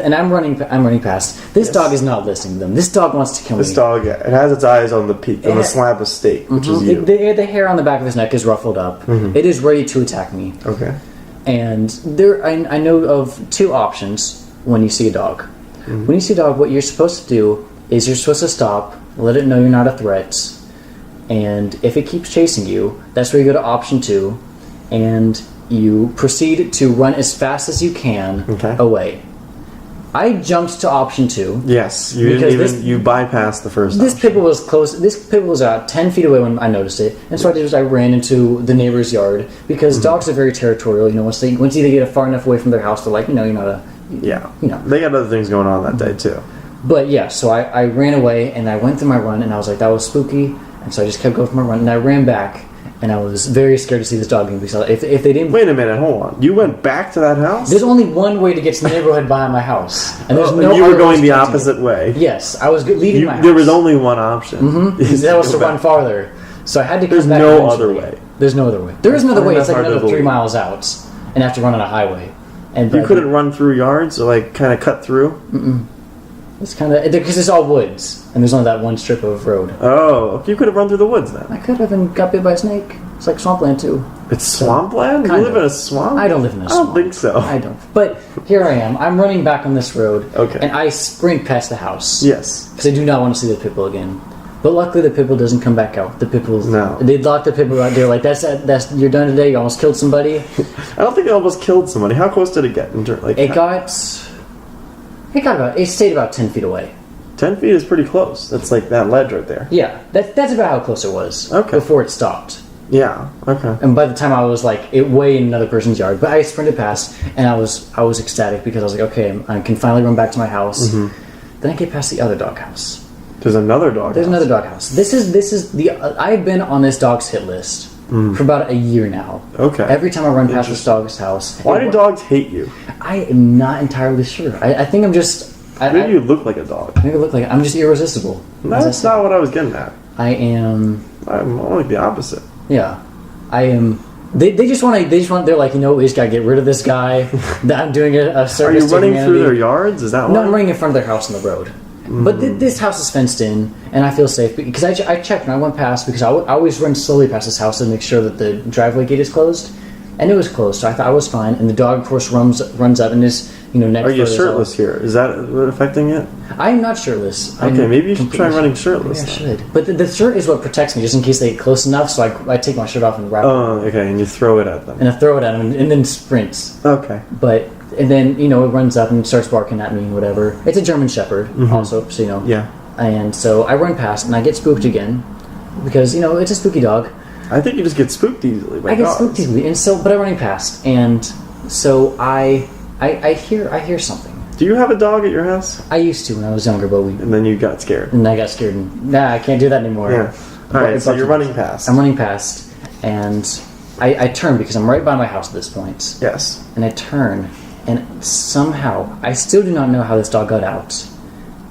Speaker 1: and I'm running past. This
Speaker 2: Yes.
Speaker 1: dog is not listening to them. This dog wants to kill me.
Speaker 2: This dog, it has its eyes on the peak, on the slab of steak, which is you.
Speaker 1: The hair on the back of his neck is ruffled up. It is ready to attack me.
Speaker 2: Okay.
Speaker 1: And I know of 2 options when you see a dog. When you see a dog, what you're supposed to do is you're supposed to stop, let it know you're not a threat, and if it keeps chasing you, that's where you go to option 2, and you proceed to run as fast as you can
Speaker 2: Okay.
Speaker 1: away. I jumped to option 2.
Speaker 2: Yes, you
Speaker 1: Because
Speaker 2: didn't even you bypassed the first.
Speaker 1: This
Speaker 2: option.
Speaker 1: pit bull was close. This pit bull was about 10 feet away when I noticed it, and so I did was I ran into the neighbor's yard because dogs are very territorial. Once they get far enough away from their house, they're like, you're not a.
Speaker 2: Yeah.
Speaker 1: You know.
Speaker 2: They got other things going on that day too.
Speaker 1: But yeah, so I ran away and I went through my run and I was like, that was spooky, and so I just kept going for my run and I ran back and I was very scared to see this dog again because if they didn't.
Speaker 2: Wait a minute, hold on. You went back to that house?
Speaker 1: There's only one way to get to the neighborhood behind my house, and there's no.
Speaker 2: and you were
Speaker 1: other
Speaker 2: going
Speaker 1: ways
Speaker 2: the
Speaker 1: to get to
Speaker 2: opposite
Speaker 1: it.
Speaker 2: way.
Speaker 1: Yes, I was leaving my house.
Speaker 2: There was only one option.
Speaker 1: That was to run farther. So I had to come
Speaker 2: There's
Speaker 1: back.
Speaker 2: no
Speaker 1: eventually.
Speaker 2: other way.
Speaker 1: There's no other way. There is another
Speaker 2: I
Speaker 1: way.
Speaker 2: find
Speaker 1: It's
Speaker 2: that
Speaker 1: like
Speaker 2: hard to
Speaker 1: another 3
Speaker 2: believe.
Speaker 1: miles out, and I have to run on a highway. And
Speaker 2: You couldn't run through yards or like kind of cut through?
Speaker 1: It's kind of because it's all woods, and there's only that one strip of road.
Speaker 2: Oh, you could have run through the woods then.
Speaker 1: I could have and got bit by a snake. It's like swampland too.
Speaker 2: It's swampland? You
Speaker 1: Kind
Speaker 2: live
Speaker 1: of.
Speaker 2: in a swamp?
Speaker 1: I don't live in a
Speaker 2: I don't
Speaker 1: swamp.
Speaker 2: think so.
Speaker 1: I don't. But here I am. I'm running back on this road.
Speaker 2: Okay.
Speaker 1: And I sprint past the house.
Speaker 2: Yes.
Speaker 1: Because I do not want to see the pit bull again. But luckily, the pit bull doesn't come back out. The pit bulls,
Speaker 2: No.
Speaker 1: they lock the pit bull out. They're like, that's you're done today. You almost killed somebody.
Speaker 2: I don't think it almost killed somebody. How close did it get?
Speaker 1: It stayed about 10 feet away.
Speaker 2: 10 feet is pretty close. That's like that ledge right there.
Speaker 1: Yeah, that's about how close it was.
Speaker 2: Okay.
Speaker 1: Before it stopped.
Speaker 2: Yeah. Okay.
Speaker 1: And by the time I was like, it way in another person's yard, but I sprinted past, and I was ecstatic because I was like, okay, I can finally run back to my house.
Speaker 2: Mm-hmm.
Speaker 1: Then I get past the other doghouse.
Speaker 2: There's another dog.
Speaker 1: There's another doghouse. This is the I've been on this dog's hit list for about a year now.
Speaker 2: Okay.
Speaker 1: Every time I run past this dog's house,
Speaker 2: Why do dogs hate you?
Speaker 1: I am not entirely sure. I think I'm just.
Speaker 2: Maybe you look like a dog.
Speaker 1: Maybe I look like I'm just irresistible.
Speaker 2: That's not what I was getting at.
Speaker 1: I'm
Speaker 2: like the opposite.
Speaker 1: Yeah, I am. They just want. They're like, we just gotta get rid of this guy. That I'm doing a service.
Speaker 2: Are you
Speaker 1: to
Speaker 2: running
Speaker 1: humanity.
Speaker 2: through their yards? Is that why?
Speaker 1: No, I'm running in front of their house on the road. But this house is fenced in, and I feel safe because I checked and I went past because I always run slowly past this house to make sure that the driveway gate is closed, and it was closed, so I thought I was fine. And the dog, of course, runs up and is neck.
Speaker 2: Are you shirtless here? Is that affecting it?
Speaker 1: I'm not shirtless.
Speaker 2: Okay, maybe you should try running shirtless.
Speaker 1: Maybe I should, but the shirt is what protects me, just in case they get close enough. So I take my shirt off and wrap it,
Speaker 2: Oh, okay, and you throw it at them.
Speaker 1: and I throw it at them, and then sprints.
Speaker 2: Okay.
Speaker 1: But and then it runs up and starts barking at me and whatever. It's a German Shepherd, also, so
Speaker 2: Yeah.
Speaker 1: And so I run past and I get spooked again because it's a spooky dog.
Speaker 2: I think you just get spooked easily by
Speaker 1: I get
Speaker 2: dogs.
Speaker 1: spooked easily, and so but I'm running past, and so I hear something.
Speaker 2: Do you have a dog at your house?
Speaker 1: I used to when I was younger, but
Speaker 2: And then you got scared.
Speaker 1: I got scared. And, I can't do that anymore.
Speaker 2: Yeah. All right, so you're running past.
Speaker 1: I'm running past, and I turn because I'm right by my house at this point.
Speaker 2: Yes.
Speaker 1: And I turn, and somehow I still do not know how this dog got out.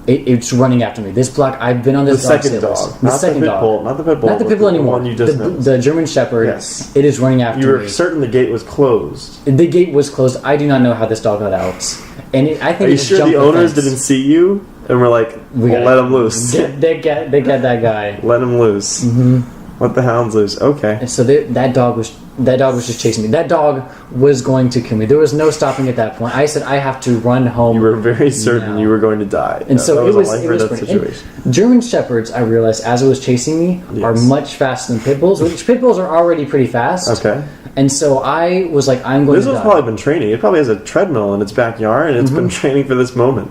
Speaker 1: It's running after me. This block, I've been on this dog's
Speaker 2: second
Speaker 1: hit
Speaker 2: dog.
Speaker 1: list.
Speaker 2: Not the pit bull. Not the pit bull.
Speaker 1: Not the pit bull anymore.
Speaker 2: The one you just noticed.
Speaker 1: The German Shepherd.
Speaker 2: Yes.
Speaker 1: It is running after
Speaker 2: You were
Speaker 1: me.
Speaker 2: certain the gate was closed.
Speaker 1: The gate was closed. I do not know how this dog got out. And I think
Speaker 2: Are you sure the owners didn't see you and were like, let him loose?
Speaker 1: They get that guy.
Speaker 2: Let him loose. Mm-hmm. Let the hounds loose. Okay.
Speaker 1: And so that dog was just chasing me. That dog was going to kill me. There was no stopping at that point. I said I have to run home.
Speaker 2: You were very certain you were going to die.
Speaker 1: And so
Speaker 2: that
Speaker 1: it was
Speaker 2: a life or death situation.
Speaker 1: German Shepherds, I realized as it was chasing me, are much faster than pit bulls, which pit bulls are already pretty fast.
Speaker 2: Okay.
Speaker 1: And so I was like, I'm going to die.
Speaker 2: This one's probably been training. It probably has a treadmill in its backyard, and it's been training for this moment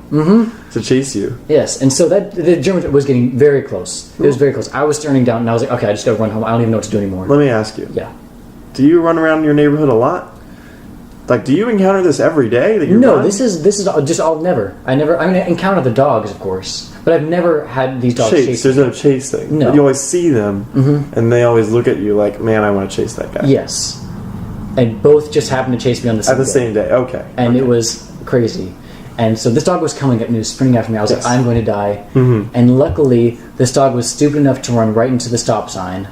Speaker 2: to chase you.
Speaker 1: Yes, and so the German was getting very close. It was very close. I was turning down, and I was like, okay, I just got to run home. I don't even know what to do anymore.
Speaker 2: Let me ask you.
Speaker 1: Yeah.
Speaker 2: Do you run around your neighborhood a lot? Like, do you encounter this every day? That you're
Speaker 1: No,
Speaker 2: running?
Speaker 1: this is just all never. I encounter the dogs, of course, but I've never had these dogs chase.
Speaker 2: There's no chase thing.
Speaker 1: No.
Speaker 2: But you always see them, and they always look at you like, man, I want to chase that guy.
Speaker 1: Yes, and both just happened to chase me on the same
Speaker 2: At the
Speaker 1: day.
Speaker 2: same day. Okay.
Speaker 1: And it was crazy. And so this dog was coming at me, was sprinting after me. I was like, I'm going to die. Mm-hmm. And luckily, this dog was stupid enough to run right into the stop sign.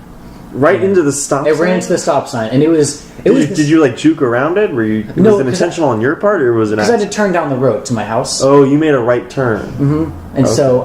Speaker 2: Right into the stop sign?
Speaker 1: It ran into the stop sign, and
Speaker 2: Did you like juke around it? Was it intentional on your part, or was it?
Speaker 1: Because I had to turn down the road to my house.
Speaker 2: Oh, you made a right turn.
Speaker 1: Mm-hmm.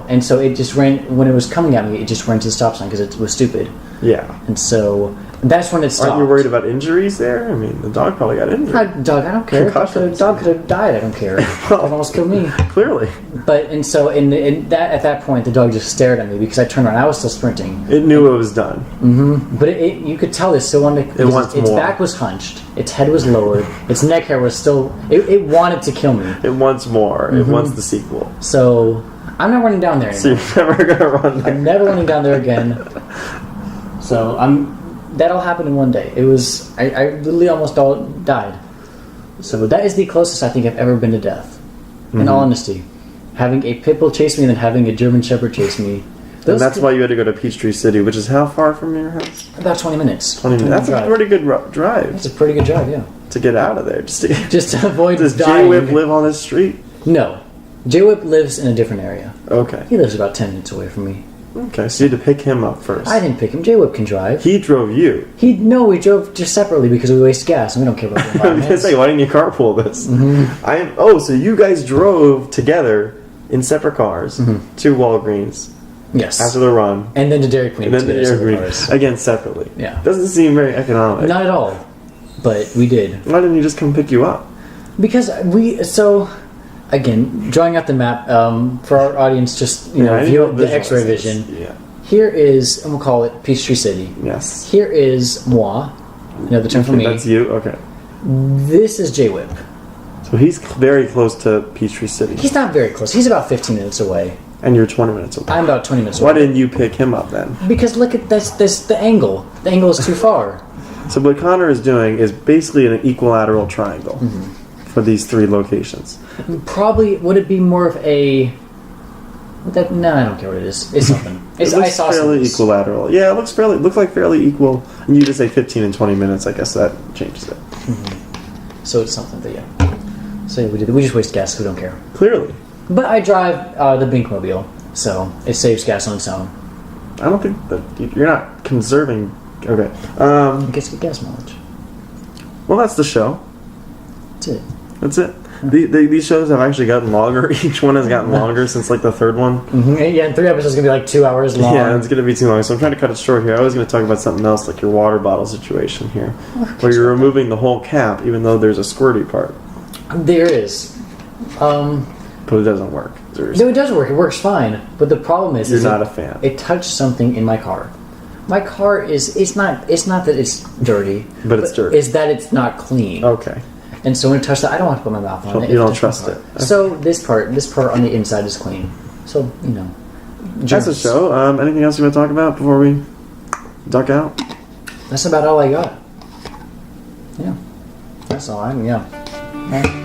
Speaker 1: And so it just ran when it was coming at me. It just ran to the stop sign because it was stupid.
Speaker 2: Yeah.
Speaker 1: And so that's when it stopped.
Speaker 2: Aren't you worried about injuries there? I mean, the dog probably got injured.
Speaker 1: I don't care.
Speaker 2: Concussions.
Speaker 1: The dog could have died. I don't care. It almost killed me.
Speaker 2: Clearly.
Speaker 1: But and so at that point, the dog just stared at me because I turned around. I was still sprinting.
Speaker 2: It knew it was done.
Speaker 1: Mm-hmm. But you could tell it still wanted. Its back was hunched. Its head was lowered. Its neck hair was still. It wanted to kill me.
Speaker 2: It wants more. It wants the sequel.
Speaker 1: So I'm not running down there anymore.
Speaker 2: So you're never gonna run there.
Speaker 1: I'm never running down there again. So that'll happen in one day. It was I literally almost died. So that is the closest I think I've ever been to death. In all honesty, having a pit bull chase me and then having a German Shepherd chase me.
Speaker 2: And that's why you had to go to Peachtree City, which is how far from your house?
Speaker 1: About 20 minutes.
Speaker 2: 20 minutes. That's a pretty good drive.
Speaker 1: It's a pretty good drive, yeah.
Speaker 2: To get out of there, just
Speaker 1: to avoid
Speaker 2: Does
Speaker 1: dying.
Speaker 2: J-Whip live on this street?
Speaker 1: No, J-Whip lives in a different area.
Speaker 2: Okay.
Speaker 1: He lives about 10 minutes away from me.
Speaker 2: Okay, so you had to pick him up first.
Speaker 1: I didn't pick him. J-Whip can drive.
Speaker 2: He drove you.
Speaker 1: We drove just separately because we waste gas and we don't care about the
Speaker 2: I was going to
Speaker 1: environment.
Speaker 2: say, why didn't you carpool this? So you guys drove together in separate cars to Walgreens
Speaker 1: Yes.
Speaker 2: after the run.
Speaker 1: And then to Dairy Queen.
Speaker 2: And then to
Speaker 1: together,
Speaker 2: Dairy
Speaker 1: separate
Speaker 2: Queen.
Speaker 1: cars.
Speaker 2: Again, separately.
Speaker 1: Yeah.
Speaker 2: Doesn't seem very economic.
Speaker 1: Not at all. But we did.
Speaker 2: Why didn't you just come pick you up?
Speaker 1: Because again, drawing out the map, for our audience, just, view the x-ray vision.
Speaker 2: Yeah.
Speaker 1: Here is, and we'll call it Peachtree City.
Speaker 2: Yes.
Speaker 1: Here is moi, another term for me.
Speaker 2: That's you? Okay.
Speaker 1: This is J-Whip.
Speaker 2: So he's very close to Peachtree City.
Speaker 1: He's not very close. He's about 15 minutes away.
Speaker 2: And you're 20 minutes away.
Speaker 1: I'm about 20 minutes
Speaker 2: Why
Speaker 1: away.
Speaker 2: didn't you pick him up then?
Speaker 1: Because look at this the angle. The angle is too far.
Speaker 2: So what Connor is doing is basically an equilateral triangle for these 3 locations.
Speaker 1: Probably, would it be more of a... No, I don't care what it is. It's something.
Speaker 2: It looks fairly equilateral. Yeah, it looks like fairly equal. And you just say 15 and 20 minutes. I guess that changes it.
Speaker 1: So it's something that, yeah. So yeah, we just waste gas. We don't care.
Speaker 2: Clearly.
Speaker 1: But I drive the Binkmobile, so it saves gas on its own.
Speaker 2: I don't think that you're not conserving. Okay.
Speaker 1: It gets good gas mileage.
Speaker 2: Well, that's the show.
Speaker 1: That's it.
Speaker 2: That's it. These shows have actually gotten longer. Each one has gotten longer since like the 3rd one.
Speaker 1: Yeah, and 3 episodes is going to be like 2 hours long.
Speaker 2: Yeah, it's going to be too long. So I'm trying to cut it short here. I was going to talk about something else, like your water bottle situation here, where you're removing the whole cap, even though there's a squirty part.
Speaker 1: There is.
Speaker 2: But it doesn't work.
Speaker 1: No, it does work. It works fine. But the problem is...
Speaker 2: You're not a fan.
Speaker 1: It touched something in my car. My car is... It's not that it's dirty.
Speaker 2: But it's dirty.
Speaker 1: It's that it's not clean.
Speaker 2: Okay.
Speaker 1: And so when it touched that, I don't want to put my mouth on it.
Speaker 2: You don't trust it. Okay.
Speaker 1: So this part on the inside is clean. So, you know.
Speaker 2: That's the show. Anything else you want to talk about before we duck out?
Speaker 1: That's about all I got. Yeah. That's all yeah.